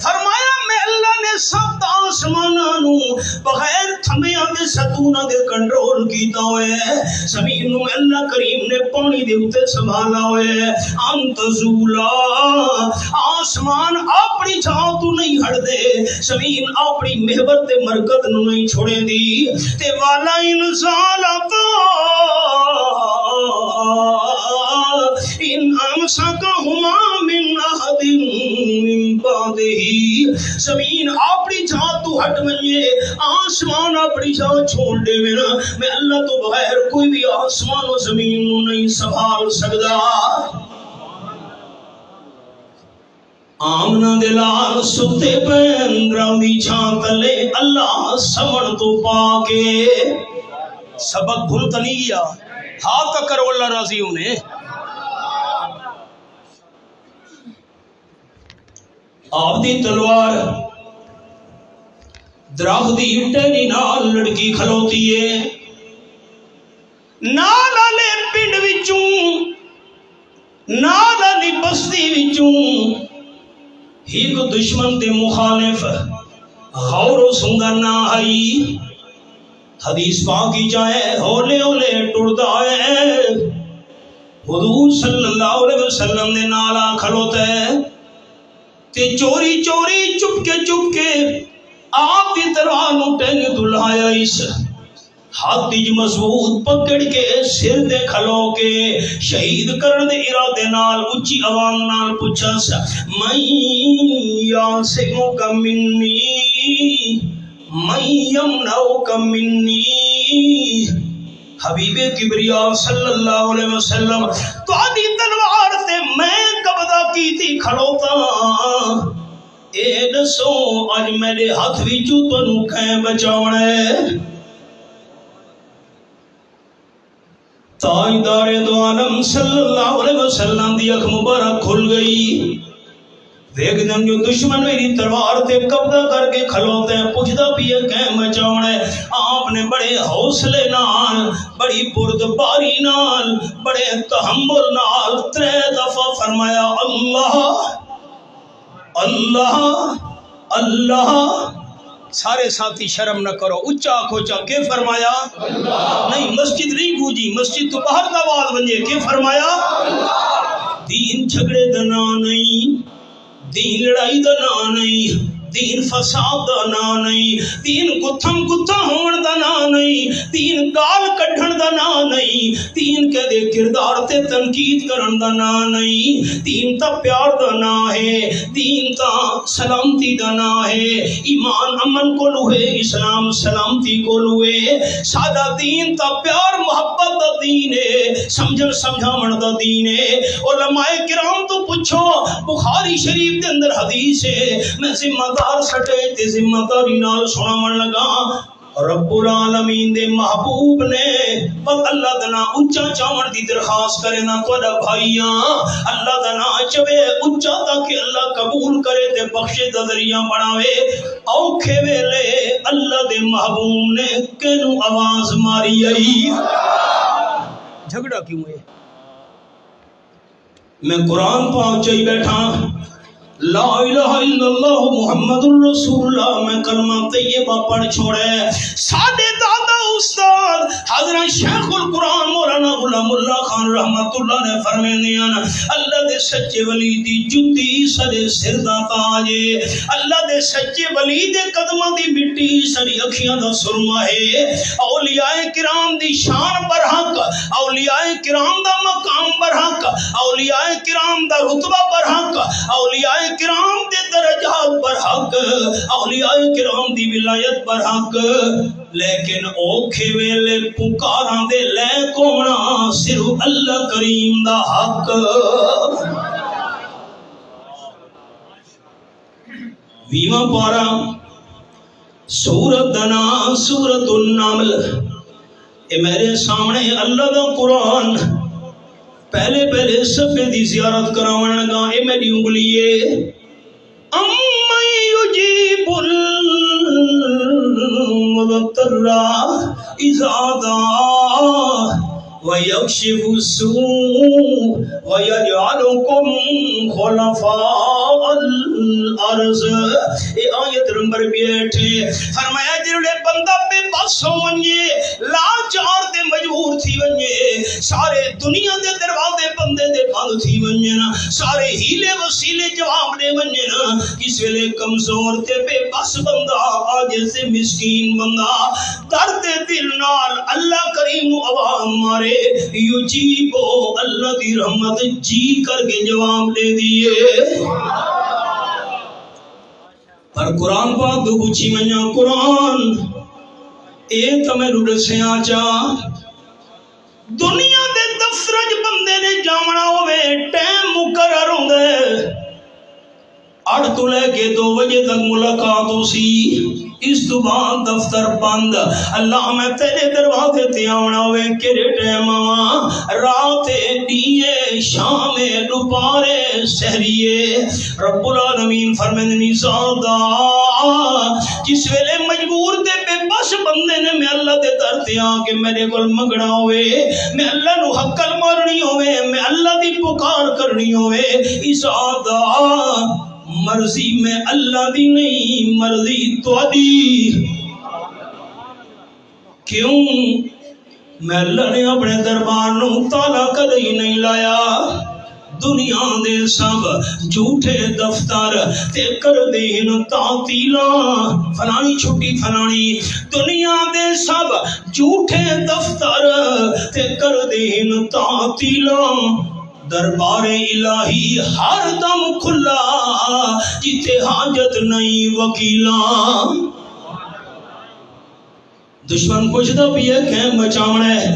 فرمایا میں اللہ نے سب آسمانوں بغیر تھمیاں دے ستونہ دے کنٹرول کیتا ہوئے زمین نو اللہ کریم نے پانی دے اتے سنبھالا ہوئے انت زولا آسمان اپنی جہاں تو نہیں ہڑ دے زمین اپنی محبت دے مرکت نو نہیں چھوڑے دی تے والا انزالتا ان امسکہما من احد من بعدہ زمین اپنی جہاں تو ہٹ منجے آسمان اپنی جہاں چھوڑ دے میں اللہ تو بغیر کوئی بھی آسمان و زمین نہیں سنبھال سکتا آمنا دلال ستے پین راوی چھان تلے اللہ سمن تو پاکے سبق بھولتا نہیں گیا ہاتھ کرو اللہ راضی انہیں آپ دی تلوار درخت دی ٹہنی نال لڑکی کھلوتی ہے نال والے پنڈ وچوں نال والی بستی وچوں ایک دشمن تے مخالف غور و سنگا نہ آئی حدیث پاک کی جائے ہولے ہولے ٹردا ہے حضور صلی اللہ علیہ وسلم نے نالا کھلوتا ہے تے چوری چوری چپ کے آپ دی تلوار نو ٹینگ دلہایا اس ہاتھ دی مضبوط پکڑ کے سر دے کھلو کے شہید کرن دے ارادے نال اچھی آواز نال پوچھا سا من یعصمک منی من یمنعک منی حبیب کبریا صلی اللہ علیہ وسلم تو آدھی تلوار تے میں قبضہ کی تھی کھلوتا اے دسو آج میرے ہاتھ وچوں تانوں کھیں بچاونا ہے تاجدار دو عالم صلی اللہ علیہ وسلم دی اکھ مبارک کھل گئی دیکھ دن جو دشمن میری تلوار تے قبضہ کر کے کھلوتے ہیں پوچھتا پیے کہیں بچاونا ہے آپ نے بڑے حوصلے نال بڑی بردباری نال بڑے تحمل نال 3 دفعہ فرمایا اللہ اللہ اللہ سارے ساتھی شرم نہ کرو اچھا کھوچا کہ فرمایا اللہ نہیں مسجد نہیں گوجی مسجد تو باہر کا آواز بنجے کہ فرمایا اللہ دین جھگڑے دنا نہیں دین لڑائی دا نا نہیں دین فساد دا نا نہیں دین گتھم گتھا ہون دا نا نہیں دین گال کڈھن دا نا نہیں دین کے دے کردار تے تنقید کرن دا نا نہیں دین تا پیار دا نا ہے دین تا سلامتی دا نا ہے ایمان امن کو لوہے اسلام سلامتی کو لوہے سادہ دین تا پیار محبت دا دین ہے سمجھن سمجھاون دا دین ہے علماء کرام تو پوچھو بخاری شریف دے اندر حدیث ہے میں ذمہ دار سٹے تے ذمہ داری نال سناون لگا رب العالمین دے محبوب نے پت اللہ دنا اچھا چاون دی درخواست کرے نا توڑا بھائیاں اللہ دنا چوے اچھا تاکہ اللہ قبول کرے تے بخشے دا ذریعہ بڑھاوے اوکھے ویلے اللہ دے محبوب نے کینو آواز ماری آئی جھگڑا کیوں ہے میں قرآن پاک چاہی بیٹھا لا الہ الا اللہ محمد الرسول اللہ میں کلمہ طیبہ پڑھ چھوڑے سادے دادا استاد حضرت شیخ القرآن مولانا غلام اللہ خان رحمت اللہ نے فرمے دیا اللہ دے سچے ولی دی جتی سڑے سر دا تاجے اللہ دے سچے ولی دے قدمہ دی مٹی سڑی اکھیاں دا سرما ہے اولیاء کرام دی شان پر حق اولیاء کرام دا مقام پر حق اولیاء کرام دا رتبہ پر حق اولیاء کرام دے درجات پر حق اولیاء کرام دی ولایت پر حق لیکن اوکھے ویلے پکاراں دے لے کونا صرف اللہ کریم دا حق ویواں پارا سورت دنا سورت النمل اے میرے سامنے اللہ دا قرآن پہلے صفحے دی زیارت کراون لگا اے میری انگلی ہے اَمَّن يُجِيبُ الْمُضْطَرَّ إِذَا دَعَاهُ وَيَكْشِفُ السُّوءَ وَيَجْعَلُكُمْ خُلَفَاءَ الْأَرْضِ اے آیت نمبر 8 فرمایا جڑے بندہ بے بس ہو ونجے لاچار تے مجبور تھی ونجے سارے دنیا دے دروازے بندے دے بند تھی ونجے نا سارے ہیلے وسیلے جواب دے ونجے نا کس ویلے کمزور تے بے بس بندہ عاجز تے مسکین بندہ درد دل نال اللہ کریم آواز مارے یجیبو اللہ دی رحمت جی کر کے جواب دے دیئے پر قرآن پاک دو بچی منیا قرآن اے تمہیں روڑ سے آجا دنیا دے دفترج بندے نے جامنا ہوئے ٹیم مقرر ہوں دے 8 تو لے کے 2 بجے تک ملاقات ہو سی اس تو بعد دفتر بند اللہ میں تیرے دروازے تے آونا ہوئے کیرے ٹیم آواں رات دیئے شام دوپہرے سحریے رب العالمین فرمائے زادہ جس ویلے مجبور دے بے بس بندے نے میں اللہ دے در تے آ کے میرے گل مگڑا ہوئے میں اللہ نو حقل مارنی ہوئے میں اللہ دی پکار کرنی ہوئے زادہ مرضی میں اللہ دی نہیں مرضی تہاڈی کیوں میں اللہ نے اپنے دربار نو تالا کدی نہیں لایا دنیا دے سب جھوٹے دفتر تے کر دین تعطیلاں فلانی چھٹی فلانی دنیا دے سب جھوٹے دفتر تے کر دین تعطیلاں دربار الہی ہر دم کھلا جتے حاجت نہیں وکیلاں دشمن پوچھتا بھی ہے کہ بچاونا ہے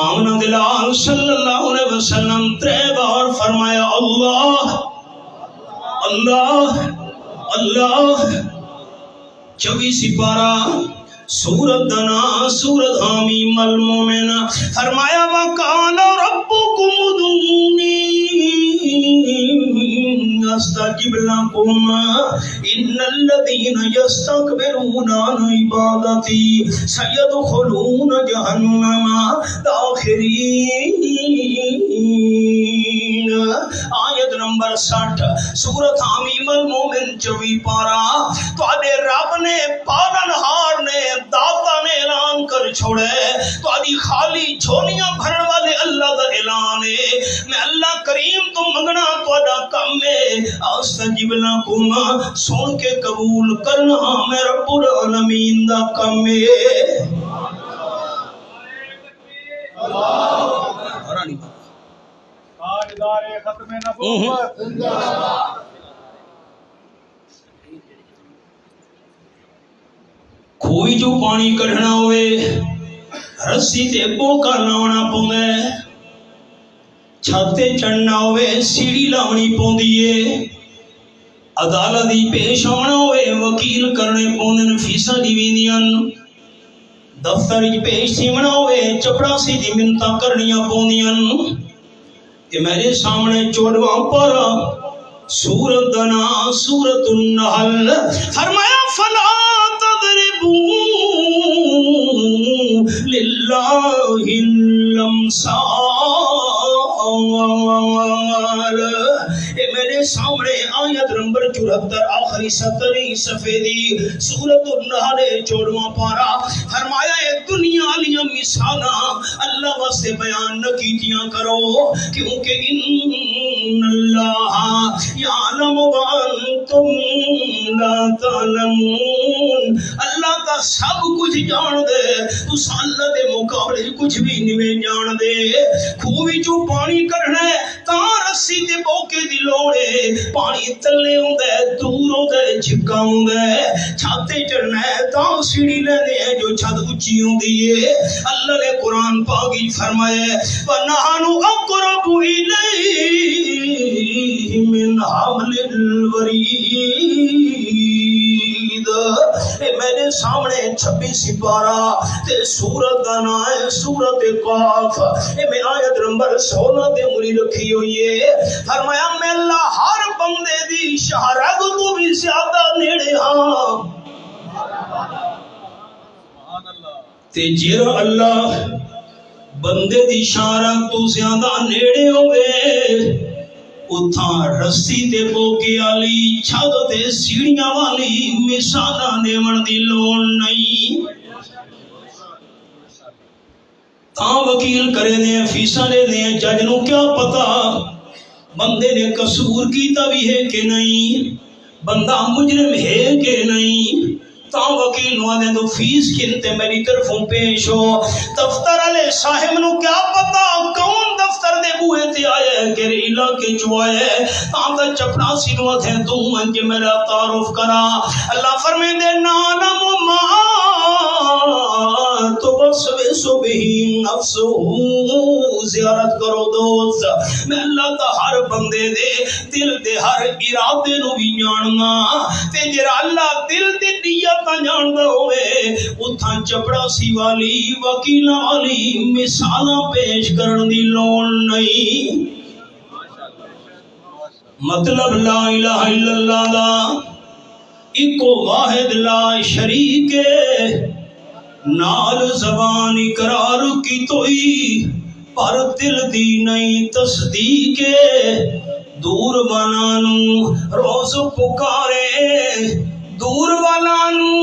آمنہ دلال صلی اللہ علیہ وسلم 3 بار فرمایا اللہ اللہ اللہ 24 سپارہ سورت دنا سورت حامیم المومن فرمایا وَقَالَ رَبُّكُمُ ادْعُونِي أَسْتَجِبْ لَكُمْ إِنَّ الَّذِينَ يَسْتَكْبِرُونَ عَنْ عِبَادَتِي سَيَدْخُلُونَ جَهَنَّمَ دَاخِرِينَ آیت نمبر 60 سورت حامیم المومن 24 پارا تو آدھے رب نے پالنہار نے داتا نے اعلان کر چھوڑے تو آدھی خالی جھولیاں بھرن والے اللہ دا اعلان ہے میں اللہ کریم تو منگنا تو آدھا کم ہے استجب لکم سن کے قبول کرنا میں رب العالمین دا کم ہے تاجدار ختم نبوت کوئی جو پانی کڑھنا ہوئے رسی تے بوکا لاؤنا پوندے چھاتے چڑھنا ہوئے سیڑھی لاؤنی پوندیے عدالتی پیش آنا ہوئے وکیل کرنے پوندن فیسا دیویندین دفتر پیش تھیمنا ہوئے چپڑا سی دی منتا کرنیاں پوندین کہ میرے سامنے 14واں پارا سورت دنا سورت النحل فرمایا فلا تضربوا للہ الامثال اے میرے سامنے آیت نمبر 74 آخری 70 صفحے دی سورت النحل 14واں پارا فرمایا اے دنیا لیاں مثالاں اللہ واسطے بیان نہ کیتیاں کرو کیونکہ ان اللہ یعلم وانتم لا تعلمون اللہ کا سب کچھ جان دے تو اللہ دے مقابلے کچھ بھی نہیں جان دے خوبی جو پانی کرنا ہے تاں رسی دے بوکے دی لوڑے پانی تلے ہوندے دور ہوندے جھکا ہوندے چھاتے چڑھنا ہے تاں سیڑھی لینے ہیں جو چھت اچھی ہوندی ہے اللہ نے قرآن پاکی فرمائے وَنَحْنُ أَقْرَبُ إِلَيْهِ مِنْ حَبْلِ الْوَرِيدِ میرے سامنے 26 سپارہ تے سورت کا نام ہے سورت قاف میں آیت نمبر 16 تے مری رکھی ہوئی ہے فرمایا میں اللہ ہر بندے دی شہرگ تو بھی زیادہ نیڑے ہاں تے جیرا اللہ بندے دی شہرگ تو زیادہ نیڑے ہوئے اتھاں رسی تے بوکے آلی چھد تے سیڑیاں والی مثالہ دیون دی لوڑ نہیں تاں وکیل کرے دیں فیسا لے دیں جج نو کیا پتا بندے نے قصور کیتا بھی ہے کہ نہیں بندہ مجرم ہے کہ نہیں تاں وکیل نو آدھیں تو فیس کنتے میری طرفوں پیش ہو دفتر علیہ صاحب نو کیا پتا کون دفتر دے بوئے تے آئے کہ علاقے چوائے تاں تا چپڑا سی نو آدھیں تو ان کے میرا تعارف کرا اللہ فرمائے دے نالم ما تو بس بے صبحی نفس زیارت کرو دوست میں اللہ تا ہر بندے دے دل دے ہر ارادے نو بھی جاننا تے جرا اللہ دل دے نیت جاندا ہوئے اتھاں چپڑا سی والی وکیلاں والی مثالاں پیش کرن دی لوڑ نہیں مطلب لا الہ الا اللہ دا ایک واحد لا شریک نال زبان اقرار کی توئی پر دل دی نہیں تصدیق دور والانو روز پکارے، دور والانو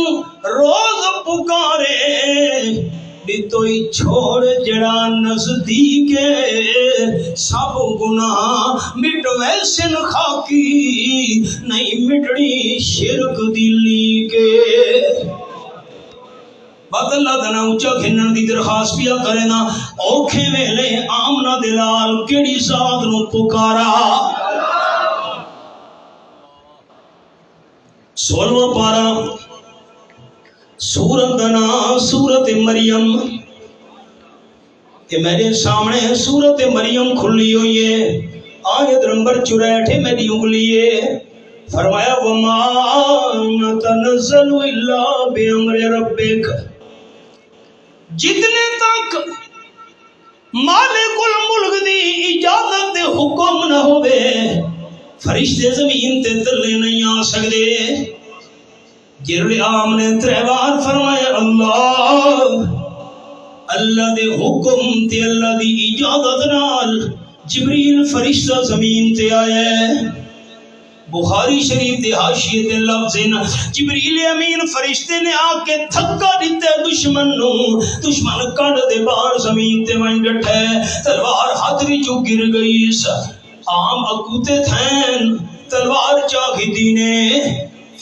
روز پکارے، توئی چھوڑ جڑا نزدیک سب گناہ مٹ ویسن خاکی نہیں مٹڑی شرک دلی کے۔ بات اللہ دنا اونچا کھنن دی درخواست پیا کرے نا، اوکھے ویلے آمنہ دلال کیڑی ذات نو پکارا۔ 16واں پارہ سورت دنا سورت مریم، کہ میرے سامنے سورت مریم کھلی ہوئی ہے، آیت نمبر 64 میری انگلی ہے۔ فرمایا وَمَا نَتَنَزَّلُ إِلَّا بِأَمْرِ رَبِّكَ، جتنے تک مالک الملک دی اجازت دے حکم نہ ہوئے فرشتے زمین تے تلے نہیں آ سکتے۔ جرل عام نے 3 بار فرمایا اللہ دے حکم تے اللہ دی اجازت نال جبریل فرشتہ زمین تے آیا ہے۔ بخاری شریف دے حاشیے تے لفظ ہیں جبریل امین فرشتے نے آ کے تھکا دیتے دشمن نو، دشمن کڑ دے بار زمین تے وہیں ڈٹھے، تلوار ہاتھ وچوں گر گئی، عام اکوتے تھین تلوار چاہی دینے،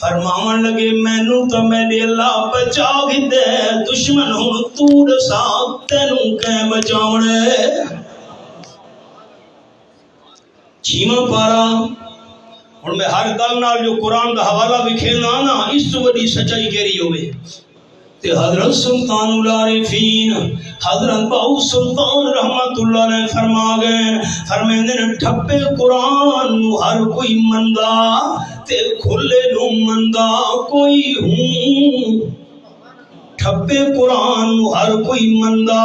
فرماون لگے مینوں تو میرے اللہ بچا گھدے، دشمن ہن تو دسا تینوں کہیں بچاونے۔ 6واں پارہ، اور میں ہر گل نال جو قرآن کا حوالہ وکھینا نا اس تو بڑی سچائی کہری ہوئے تے حضرت سلطان العارفین حضرت باؤ سلطان رحمت اللہ نے فرما گئے، فرمیندے نے ٹھپے قرآن نو ہر کوئی مندہ تے کھلے نو مندہ کوئی ہوں، ٹھپے قرآن نو ہر کوئی مندہ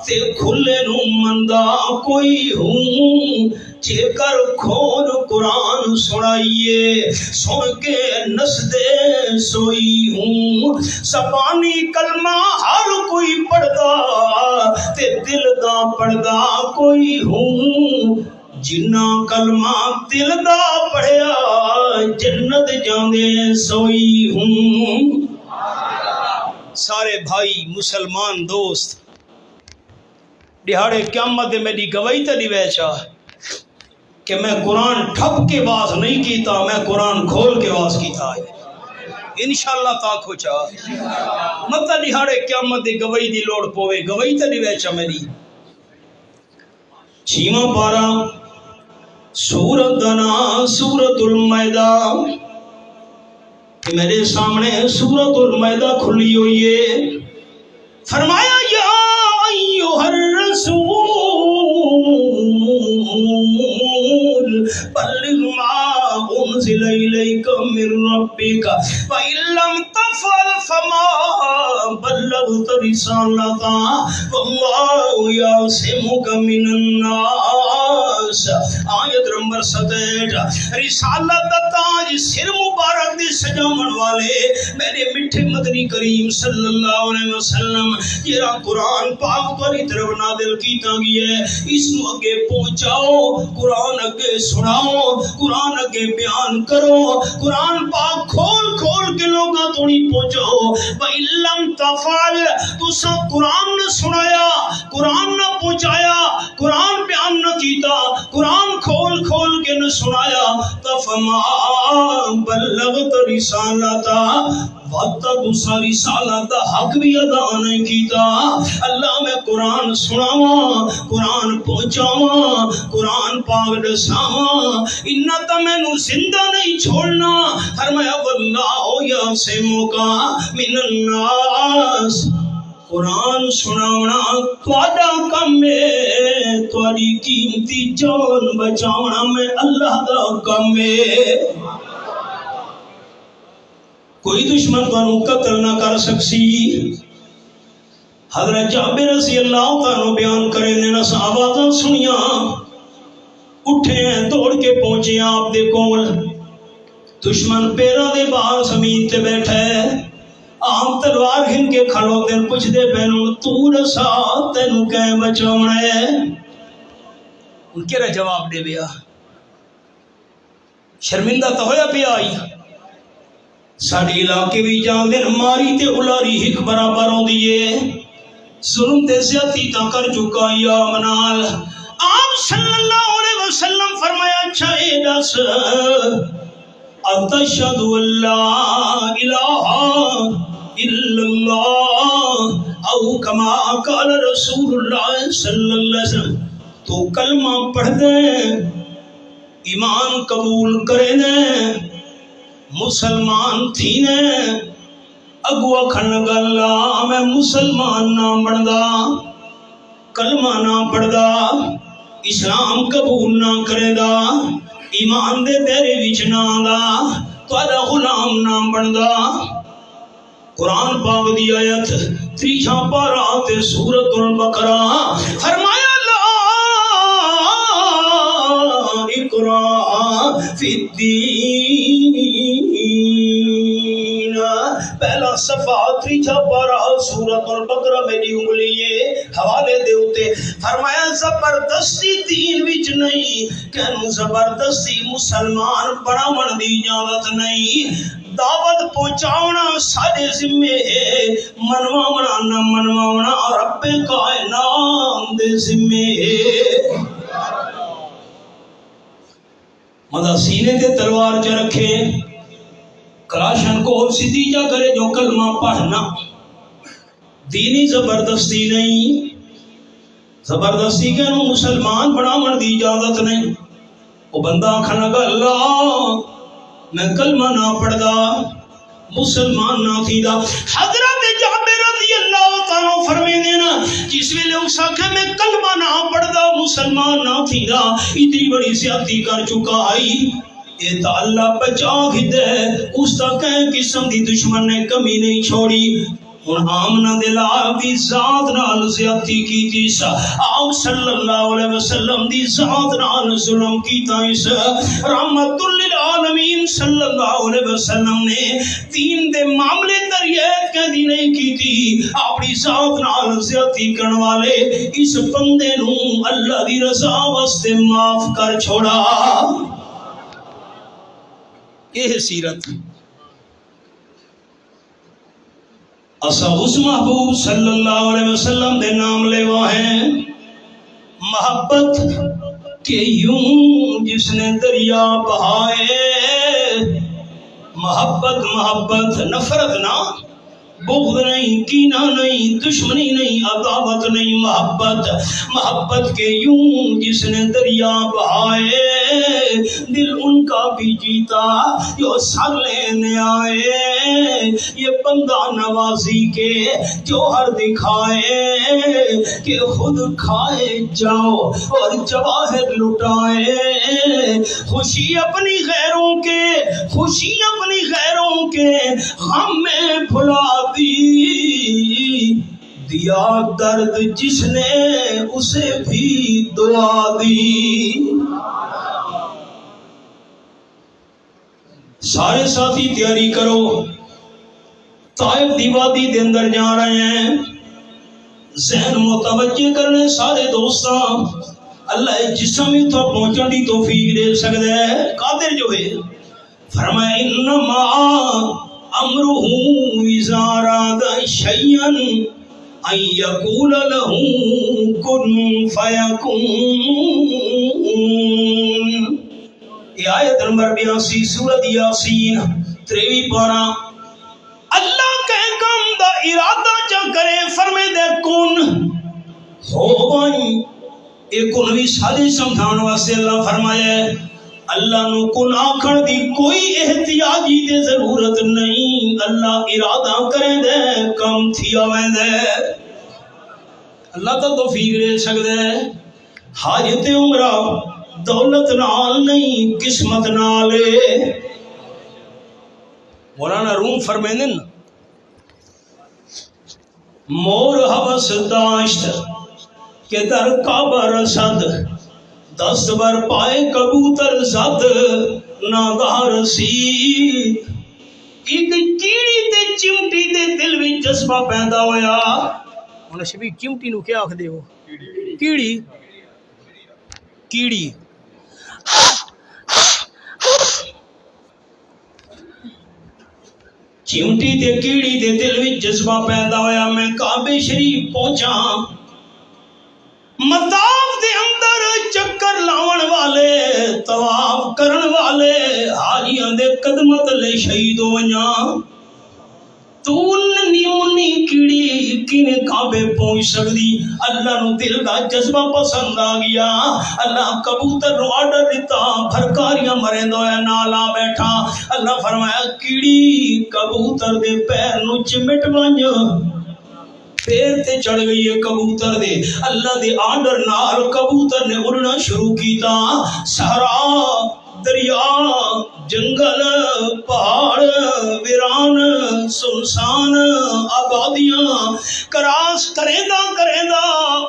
تے کھلے نو مندہ کوئی ہوں، جے کر کھول قرآن سنائیے سن کے نس دے سوئی ہوں، زبانی کلمہ ہر کوئی پڑھدا تے دل دا پڑھدا کوئی ہوں، جنہ کلمہ دل دا پڑھیا جنت جاندے سوئی ہوں۔ سارے بھائی مسلمان دوست دہاڑے قیامت دے میری گواہی تے دی ویچا کہ میں قرآن ٹھپ کے باز نہیں کیتا، میں قرآن کھول کے باز کیتا ہے انشاءاللہ تاک ہو چاہ مطلب دہاڑے قیامت دی گواہی دی لوڑ پوے، گواہی تے دی ویچا میری۔ 6واں پارہ سورت دنا سورت المائدہ، کہ میرے سامنے سورت المائدہ کھلی ہوئی ہے۔ فرمایا یا ایوہ الرسول بلغ ما انزل الیک من ربک وَإِن لَّمْ تَفْعَلْ فَمَا بَلَّغْتَ رِسَالَتَهُ وَاللَّهُ يَعْصِمُكَ مِنَ النَّاسِ۔ آیت نمبر 67۔ رسالت دا تاج سر مبارک دی سجاون والے میرے میٹھے مدنی کریم صلی اللہ علیہ وسلم جیرا قرآن پاک تاری طرف نازل کیتا گیا ہے، اس نو اگے پہنچاؤ، قرآن اگے سناؤ، قرآن اگے بیان کرو، قرآن پاک کھول کھول کے لوگاں توڑی پہنچاؤ۔ وَإِن لَّمْ تَفْعَلْ، تُسا قرآن نہ سنایا، قرآن نہ پہنچایا، قرآن بیان نہ کیتا، قرآن کھول کھول کے نہ سنایا، فَمَا بَلَّغْتَ رِسَالَتَهُ، وقت دوسرا رسالت حق بھی ادا نہیں کیتا۔ اللہ میں قرآن سناواں، قرآن پہنچاواں، قرآن پاک دساواں، انہاں تا مینوں زندہ نہیں چھوڑنا۔ فرمایا واللہ یعصمک من الناس، قرآن سناونا تواڈا کم ہے، تواڈی قیمتی جان بچاونا میں اللہ دا کم ہے۔ کوئی دشمن کو قتل نہ کر سکسی۔ حضرت جابر رضی اللہ عنہ بیان کرے نے آوازاں سنیاں، اٹھے دوڑ کے پہنچے آپ دے کول، دشمن پیرا دے باہر زمین تے بیٹھا ہے، آپ تلوار گھن کے کھڑو دن پوچھ دے بہنوں تو رسا تینوں کہیں بچاونا ہے؟ ان کے رہا جواب دے بیا شرمندہ تو ہویا پیا آئی ساڑی علاقے بھی جان دن ماری تے اولاری ہک برابر ہوں دیئے ظلم تے زیادتی تا کر چکا یا منال آپ صلی اللہ علیہ وسلم فرمایا اچھا اے دس اتشہد اللہ الہ الا اللہ او کما قال رسول اللہ صلی اللہ علیہ وسلم تو کلمہ پڑھ دیں ایمان قبول کرے دیں مسلمان تھی نے اگوا کھنگ اللہ میں مسلمان نہ بڑھدا کلمہ نہ پڑھدا اسلام قبول نہ کرے دا ایمان دے تیرے وچ نہ آندا تہاڈا غلام نہ بندا قرآن پاک دی آیت 30 پارہ تے سورۃ البقرہ فرمایا لا اکراہ فی الدین پہلا صفحہ 30 پارہ سورۃ البقرہ میری انگلیے حوالے دے ہوتے فرمایا زبردستی دین وچ نہیں کہنوں زبردستی مسلمان بناون دی اجازت نہیں دعوت پہنچاونا سارے ذمے ہے منواونا نہ منواونا رب کائنات دے ذمے ہے مدہ سینے دے تلوار چ رکھے کلاشن کو سیدھی جا کرے جو کلمہ پڑھنا دینی زبردستی نہیں زبردستی کے نو مسلمان بناون دی اجازت نہیں وہ بندہ کھنا گا اللہ میں کلمہ نہ پڑھدا مسلمان نہ تھیدا حضرت جابر رضی اللہ تعالیٰ فرمے دینا جس ویلے اس آنکھیں میں کلمہ نہ پڑھدا مسلمان نہ تھیدا اتنی بڑی زیادتی کر چکا آئی اے تا اللہ بچا ہی دے اس تا کہیں قسم دی دشمن نے کمی نہیں چھوڑی اور آمنہ دلال دی ذات نال زیادتی کی تیس آپ صلی اللہ علیہ وسلم دی ذات نال ظلم کی تیس رحمت للعالمین صلی اللہ علیہ وسلم نے دین دے معاملے تریت کہہ دی نہیں کی تھی اپنی ذات نال زیادتی کرن والے اس بندے نو اللہ دی رضا واسطے معاف کر چھوڑا یہ سیرت اسا اس محبوب صلی اللہ علیہ وسلم دے نام لیوا ہیں محبت کہ یوں جس نے دریا بہائے محبت نفرت نہ بغض نہیں کینہ نہیں دشمنی نہیں عداوت نہیں محبت کے یوں جس نے دریا بہائے دل ان کا بھی جیتا جو سر لینے آئے یہ بندہ نوازی کے جوہر دکھائے کہ خود کھائے جاؤ اور جواہر لٹائے خوشی اپنی غیروں کے غم میں بھلا دیا درد جس نے اسے بھی دعا دی سارے ساتھی تیاری کرو طائف دی وادی دے اندر جا رہے ہیں ذہن متوجہ کرنے سارے دوستاں اللہ جسم ہی تو پہنچن دی توفیق دے سکتے ہیں قادر جو ہے فرمایا انما امرہ اذا اراد شیئا ان یقول له کن فیکون یہ آیت نمبر 82 سورۃ یاسین 23 پارہ اللہ کے کام دا ارادہ چا کرے فرمے دے کن ہو بھائی ایک کن بھی سادی سمجھان واسطے اللہ فرمایا اللہ نو کن آکھن دی کوئی احتیاجی دے ضرورت نہیں اللہ ارادہ کرے دے کم تھیا میں دے اللہ تو توفیق دے سکتے ہے حاجت عمرہ دولت نال نہیں قسمت نالے مولانا روم فرمائیں مور حوث داشت کہ در کعبہ رسد دست بر پائے کبوتر زد ناگاہ رسید ایک کیڑی تے چمٹی دے دل بھی جذبہ پیدا ہویا انہیں شبی چمٹی نو کیا آکھ دے ہو کیڑی چمٹی تے کیڑی دے دل وچ جذبہ پیدا ہویا میں کعبے شریف پہنچا مطاف دے اندر چکر لاون والے طواف کرن والے حاجیاں دے قدماں تلے شہید ہو ونجاں تو ننی کیڑی کینے کعبے پہنچ سکتی اللہ نو دل دا جذبہ پسند آ گیا اللہ کبوتر نو آرڈر دیتا بھرکاریاں مریندا ہویا نال آ بیٹھا اللہ فرمایا کیڑی کبوتر دے پیر نو چمٹ ونج پیر تے چڑھ گئی ہے کبوتر دے اللہ دے آرڈر نال کبوتر نے اڑنا شروع کیتا صحرا دریا جنگل پہاڑ ویران سنسان آبادیاں کراس کریندہ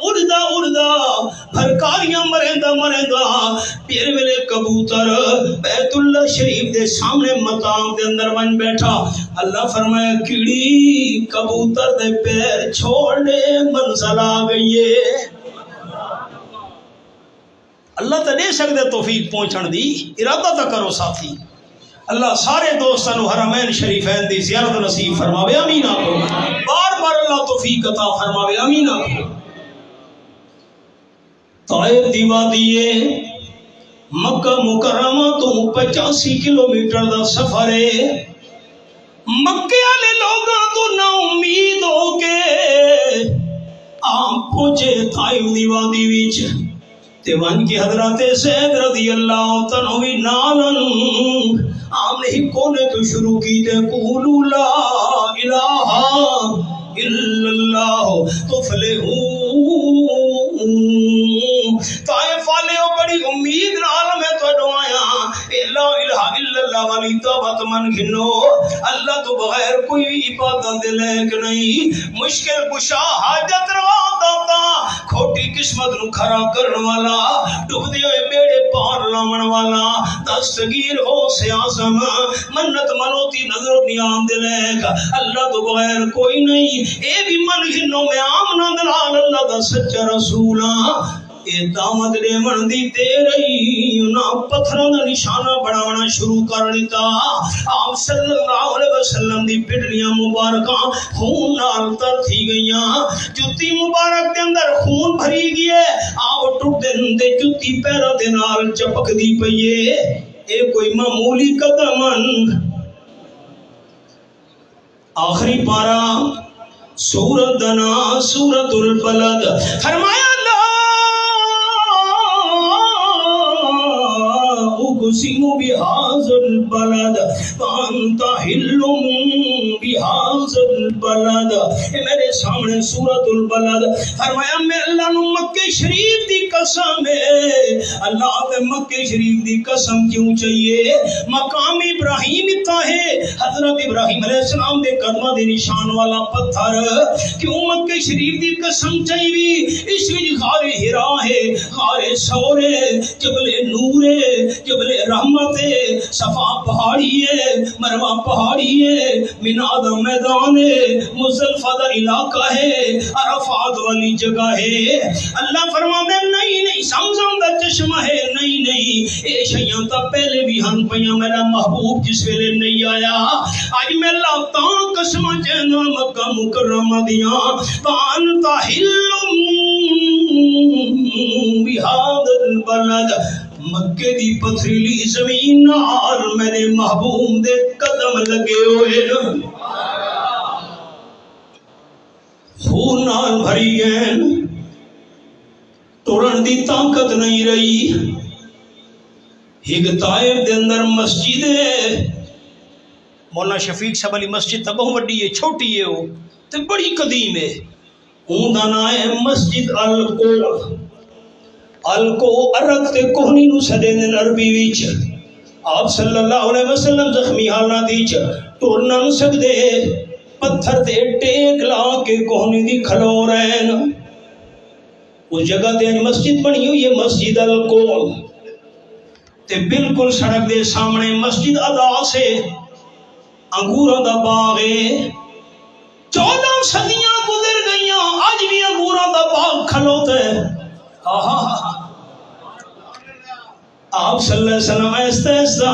اڑدا بھرکاریاں مریندا پیر ویلے کبوتر بیت اللہ شریف دے سامنے مقام دے اندر ون بیٹھا اللہ فرمایا کیڑی کبوتر دے پیر چھوڑ دے منزل آ گئی ہے اللہ تا دے سکتے توفیق پہنچن دی ارادہ تا کرو ساتھی اللہ سارے دوستانو حرمین شریفین دی زیارت نصیب فرماوے آمین آکو بار بار اللہ توفیق عطا فرماوے آمین آکو طائف دی وادی مکہ مکرمہ تو 85 کلومیٹر دا سفر ہے مکے والے لوگاں تو نا امید ہو کے آپ پہنچے طائف دی وادی وچ تے ون کی حضرت سید رضی اللہ عنہ بھی نالن آمنے ہی کونے تو شروع کی تے قولوا لا الہ الا اللہ تفلحون طائف والے بڑی امید نال میں تو دعایا لا الہ الا اللہ والی توبت من گھنو اللہ تو بغیر کوئی عبادت لائق نہیں مشکل کشا حاجت روا داتا کھوٹی قسمت نو کھرا کرن والا ڈوبدے ہوئے بیڑے پار لاون والا دستگیر ہو سے اعظم منت منوتی نظر نیام دے لائق اللہ تو بغیر کوئی نہیں اے بھی من گھنو میں آمنا دلال اللہ دا سچا رسولا اے دامت دے من دی تے رہی نا پتھروں دا نشانہ بڑھانا شروع کر دیتا آپ صلی اللہ علیہ وسلم دی پٹڑیاں مبارکاں خون نال تر تھی گئیاں جتی مبارک دے اندر خون بھری گئے آپ ٹوٹ دے جتی پیرہ دے نال چپک دی پئیے اے کوئی معمولی قدمن آخری پارا سورت دنا سورت البلد فرمایا اقسم بهذا البلد وانت حل بهذا البلد اے میرے سامنے سورۃ البلد فرمایا میں اللہ نو مکہ شریف دی قسم ہے اللہ دے مکہ شریف دی قسم کیوں چاہیے مقام ابراہیم تا ہے حضرت ابراہیم علیہ السلام دے قدمہ دے نشان والا پتھر کیوں مکہ شریف دی قسم چاہیے اس وچ غار ہرا ہے غار ثور ہے جبل نور ہے جبل رحمت ہے صفا پہاڑی ہے مروہ پہاڑی ہے مناد میدان ہے مزدلفہ دا علاقہ ہے عرفات والی جگہ ہے اللہ فرماتا ہے نہیں زمزم دا چشمہ ہے نہیں اے شیاں تا پہلے بھی ہن پیاں میرا محبوب جس ویلے نہیں آیا آج میں اللہ تاں قسم چہنا مکہ مکرمہ دیاں وانت حل بهذا البلد مکے دی پتھریلی زمین نال میرے محبوب دے قدم لگے ہوئے خون نال بھری گئے توڑن دی طاقت نہیں رہی ایک طائف دے اندر مسجد ہے مولانا شفیق صاحب علی مسجد تا بہت بڑی ہے چھوٹی ہے وہ تے بڑی قدیم ہے اون دا نام ہے مسجد الکو عرق تے کوہنی نو سدے دن عربی وچ آپ صلی اللہ علیہ وسلم زخمی حالات وچ ٹر نہ سکدے پتھر تے ٹیک لا کے کوہنی دی کھلو رہے اس جگہ تے مسجد بنی ہوئی ہے مسجد الکول تے بالکل سڑک دے سامنے مسجد ادا سے انگوراں دا باغ ہے 14 صدیاں گزر گئیاں آج بھی انگوراں دا باغ کھلوتا ہے آپ صلی اللہ علیہ وسلم ایسا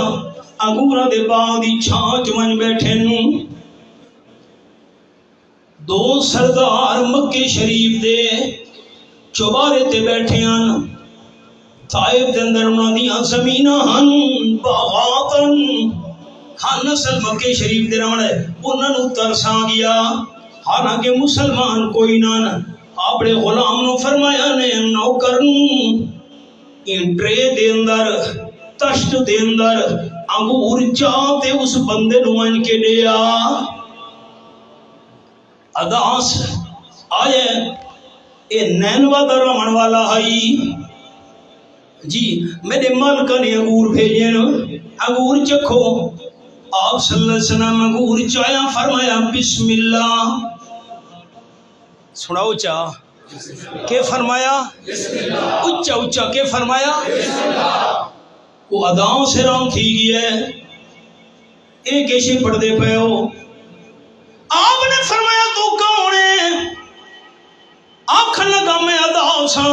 انگوراں دے باغ دی چھانچ من بیٹھے نوں دو سردار مکے شریف دے چوبارے تے بیٹھے ہیں، طائف دے اندر انہاں دیاں زمیناں ہن، باغات ہن، نسل مکے شریف دے رہن ہے، انہاں نوں ترس آ گیا، حالانکہ مسلمان کوئی نہ، اپنے غلام نو فرمایا نے نوکر نوں ان ٹرے دے اندر تشت دے اندر انگور چاہ تے اس بندے نو ان کے دیا اداس آئے اے نینوا دا رمن والا ہائی جی میرے مالکہ نے انگور بھیجے انگور چکھو، آپ صلی اللہ علیہ وسلم انگور چایا، فرمایا بسم اللہ، سناؤ چاہ کہ فرمایا اچھا اچھا کہ فرمایا وہ اداؤں سے رام تھی گئی ہے، ایک ایشی پڑھ دے پہ ہو، آپ نے فرمایا تو کون ہے؟ آنکھن لگا میں اداؤں سا،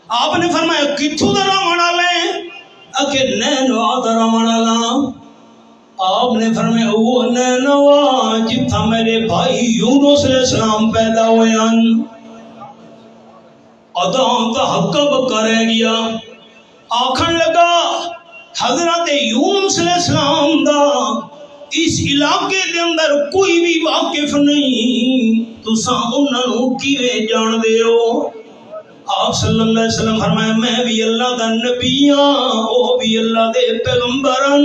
آپ نے فرمایا کتھو درہ منا لیں اکے نینوا درہ منا لیں، آپ نے فرمایا وہ نینوا جتھا میرے بھائی یونس علیہ السلام پیدا ہوئے ہیں، اداؤں تا حقہ بکا رہ گیا، آنکھن لگا حضرت یونس علیہ السلام دا اس علاقے دے اندر کوئی بھی واقف نہیں، تو انہوں کیویں جان دے ہو؟ آپ صلی اللہ علیہ وسلم فرمایا میں بھی اللہ دا نبی ہاں، وہ بھی اللہ دے پیغمبرن،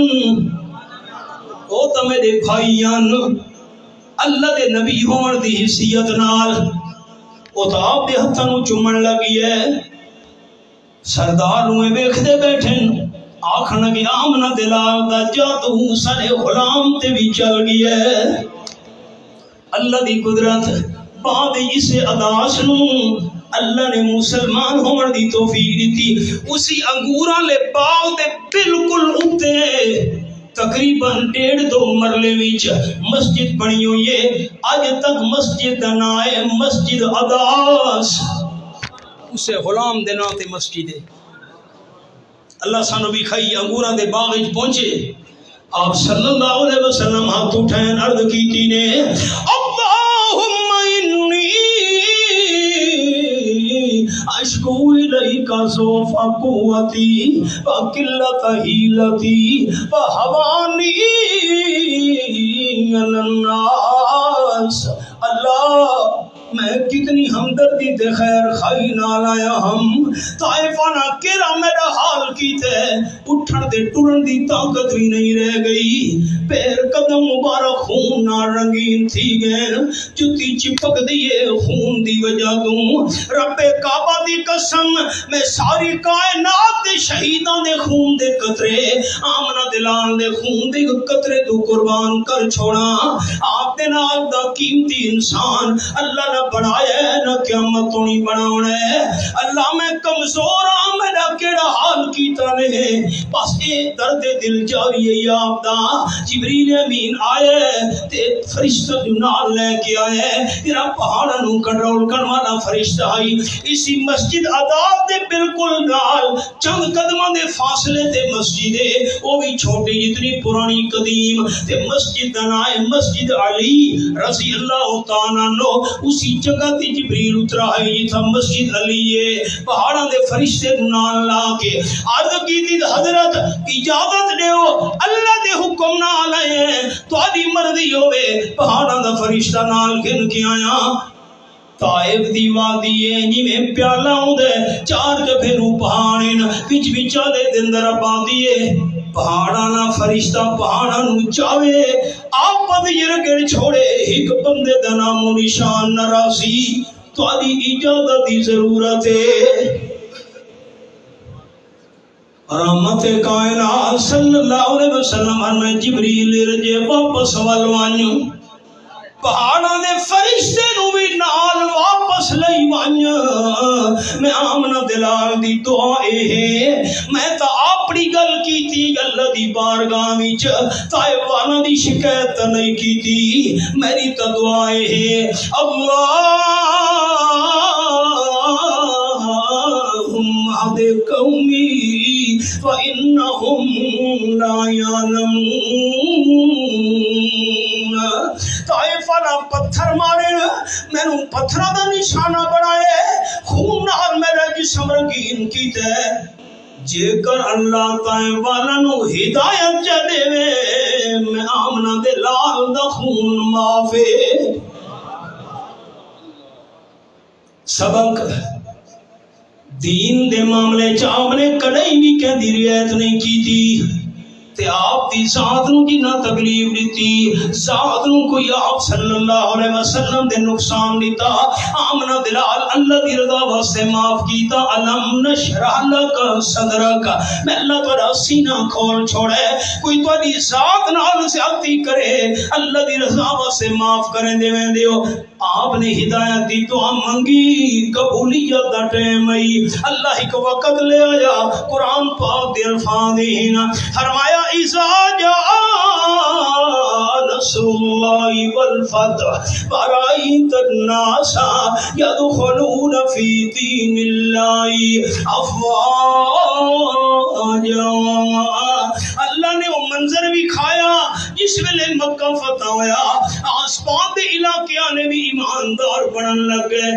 وہ تو میرے بھائیان، اللہ دے نبی ہون دی حیثیت نال وہ تو آپ دے ہتھاں چومن لگی ہے، سردار نوے بیکھدے بیٹھن، آکھن لگی آمنہ دلال دا جادو سارے غلام تے بھی چل گئی ہے، اللہ دی قدرت بعد اسے اداس نو اللہ نے مسلمان ہون دی توفیق دیتی، اسی انگوراں لے باغ دے بالکل اتے تقریباً 1.5-2 مرلے وچ مسجد بنی ہوئی ہے، آج تک مسجد دا نام ہے مسجد اداس، اسے غلام دے نام تے مسجد ہے۔ اللہ سانو بھی کھائی انگوراں دے باغ وچ پہنچے، آپ صلی اللہ علیہ وسلم ہاتھ اٹھائیں عرض کیتی نے اللہم انی اشکو الیک ضعف قوتی وقلت حیلتی وہوانی علی الناس، اللہ میں کتنی ہمدردی تے خیر خائی نال آیا ہم، طائفانہ کیرا میرا حال کیتے اٹھن دے ٹرن دی طاقت بھی نہیں رہ گئی، پیر قدم مبارک خون نہ رنگین تھی گئے، جتی چپک دیئے خون دی وجہ دوں، رب کعبہ دی قسم میں ساری کائنات دے شہیدان دے خون دے قطرے آمنہ دلال دے خون دے قطرے تو قربان کر چھوڑا، آپ دے نال دا قیمتی انسان اللہ نہ بڑھایا ہے نہ قیامت تو نہیں بڑھاؤنا ہے، اللہ میں کمزور ہاں میرا کیڑا حال کیتا نہیں، بس اے درد دل جاری ہے آپ دا، جبریل امین آئے تے فرشتہ جو نال لے کے آئے، تیرا پہاڑا نو کنٹرول کرن والا فرشتہ آئی، اسی مسجد عذاب دے بالکل نال چند قدموں دے فاصلے تے مسجد ہے، وہ بھی چھوٹی جتنی پرانی قدیم تے مسجد دا نام ہے مسجد علی رضی اللہ تعالیٰ عنہ، اسی جگہ تے جبریل اترا ہے جتھا مسجد علی ہے، پہاڑاں دے فرشتے نال لا کے عرض کی تھی حضرت اجازت دیو اللہ دے حکم نال آئے ہیں تو آدھی مرضی ہوئے، پہاڑاں دا فرشتہ نال گھن کے آیا، طائف دی وادی ہے جی میں پیالہ ہوں دے 4 جبہ نو پہاڑیں وچ وچا دے دندر آبادی ہے، پہاڑانا فرشتہ پہاڑانو چاوے آپ پدیر گڑ چھوڑے ایک بندے دا نام و نشان نراسی تو آدھی اجازت دی ضرورت ہے، رحمت کائنات صلی اللہ علیہ وسلم میں جبریل رجے واپس والوانیوں، پہاڑاں دے فرشتے نو بھی نال واپس لئی وانیوں، میں آمنہ دلال دی دعا ہے، میں تا اپنی گل کی تھی اللہ دی بارگاہ وچ طائف والا دی شکایت نہیں کی تھی، میری تا دعا ہے اللہم اہد قومی فَإِنَّهُمْ لَا يَعْلَمُونَ، طائف والا والا پتھر مارے مینوں پتھراں دا نشانہ بنائے خون نال میرا جسم رنگین کیتے جے کر اللہ تائیں والا نو ہدایت جا دے میں آمنہ دے لال دا خون معافے سبق دین دے معاملے چاپ نے کڑائی بھی کہہ دی رعایت نہیں کی تھی تے آپ دی ذات نو جنہ تکلیف دیتی ذات نو کوئی آپ صلی اللہ علیہ وسلم دے نقصان دیتا آمنہ دلال اللہ دی رضا واسطے معاف کیتا علم نشرح لک صدرک میں اللہ تیرا سینہ کھول چھوڑے کوئی تو دی ذات نال زیادتی کرے اللہ دی رضا واسطے معاف کریں دے میں دیو آپ نے ہدایت دی تو منگی قبولیت دا ٹائم آئی اللہ ہی کو وقت لے آیا قرآن پاک دے الفاظ ہینا فرمایا اذا جاء نصر اللہ والفتح ورأيت الناس يدخلون في دين الله افواجا اللہ نے وہ منظر بھی کھایا جس ویلے مکہ فتح ہویا آسمان دے علاقیاں نے بھی ایماندار بنن لگ گئے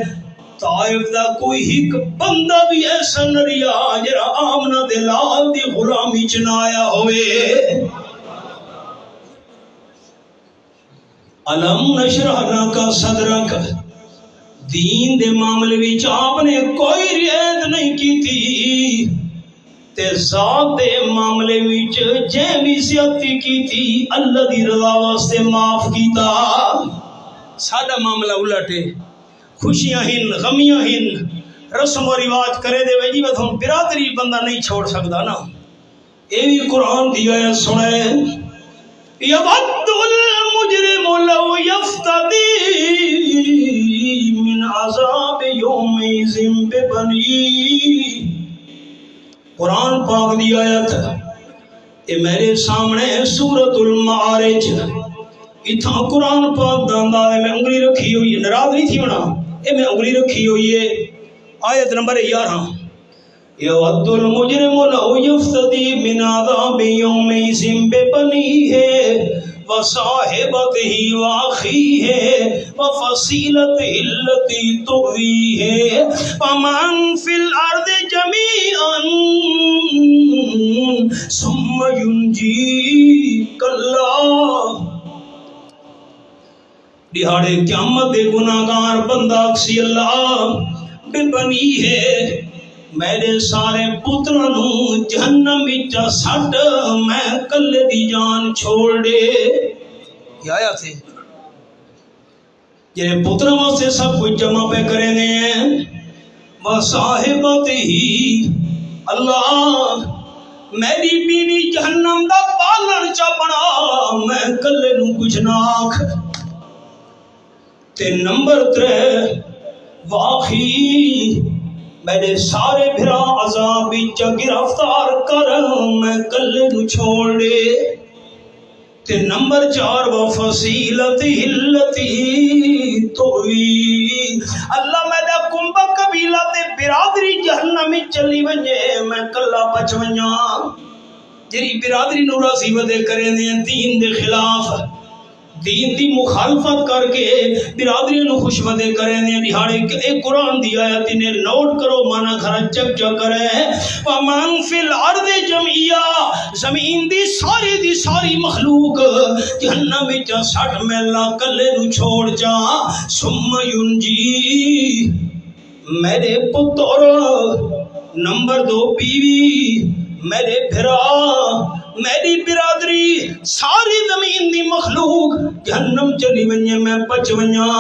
طائف دا کوئی ہک بندہ بھی ایسا نریا جرا آمنہ دے لال دی غلامی چنایا ہوئے علم نشرح لک صدرک دین دے معاملے وچ آپ نے کوئی رعایت نہیں کی تھی تے ذات دے معاملے وچ جے بھی زیادتی کی تھی اللہ دی رضا واسطے معاف کیتا سادہ معاملہ الٹے خوشیاں ہن غمیاں ہن رسم و رواج کرے دے وے جی بس ہم برادری بندہ نہیں چھوڑ سکتا نا اے بھی قرآن دی آیت سنے یود المجرم لو یفتدی من عذاب یومئذ ببنی قرآن پاک دی آیت اے میرے سامنے سورۃ المعارج اتھا قرآن پاک داندہ میں انگلی رکھی ہوئی ہے ناراض نہیں تھی ہونا اے میں انگلی رکھی ہوئی ہے آیت نمبر 11 یود المجرم لو یفتدی من عذاب یومئذ ببنیہ وصاحبتہ واخیہ وفصیلتہ التی تؤویہ ومن فی الارض جمیعا ثم ینجیک اللہ دہاڑے قیامت دے گناہگار بندہ اکسی اللہ بے بنی ہے میرے سارے پترانوں جہنم وچ سٹ میں کلے دی جان چھوڑ دے یہ آیا تھے جنہیں پتروں واسطے سب کچھ جمع پہ کریں گے وصاحبت ہی اللہ میری بیوی جہنم دا پالن چا بنا میں کلے نوں کچھ نہ آکھ تے نمبر 3 واقعی میرے سارے بھرا عذاب وچ گرفتار کر میں کلے نوں چھوڑ دے تے نمبر 4 وفصیلتہ التی تؤوی اللہ میرا کنبہ قبیلہ تے برادری جہنم وچ چلی ونجے میں کلا بچ ونجاں جری برادری نو راضی ودے کرے دین دے خلاف دین دی مخالفت کر کے برادری نو خوش ودے کریں دے دہاڑے ایک قرآن دی آیت انہیں نوٹ کرو مانا گھر چک چک کرے وَمَن فِي الْأَرْضِ جَمِيعًا زمین دی ساری مخلوق جہنم وچ سٹ میں اللہ کلے نو چھوڑ جا ثم ینجی میرے پتر نمبر 2 بیوی میرے بھرا میری برادری ساری زمین دی مخلوق جہنم چلی ونجے میں بچ ونجا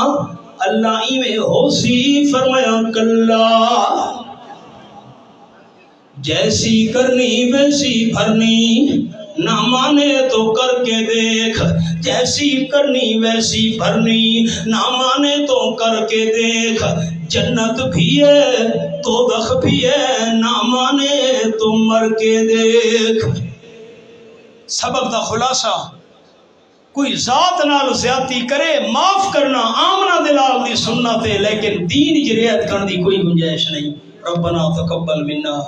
اللہ ایویں ہوسی فرمایا کلا جیسی کرنی ویسی بھرنی نہ مانے تو کر کے دیکھ جیسی کرنی ویسی بھرنی نہ مانے تو کر کے دیکھ جنت بھی ہے دوزخ بھی ہے نہ مانے تو مر کے دیکھ سبق دا خلاصہ کوئی ذات نال زیادتی کرے معاف کرنا آمنہ دلال دی سنت ہے لیکن دین جریعت کرنے دی کوئی گنجائش نہیں ربنا تقبل منا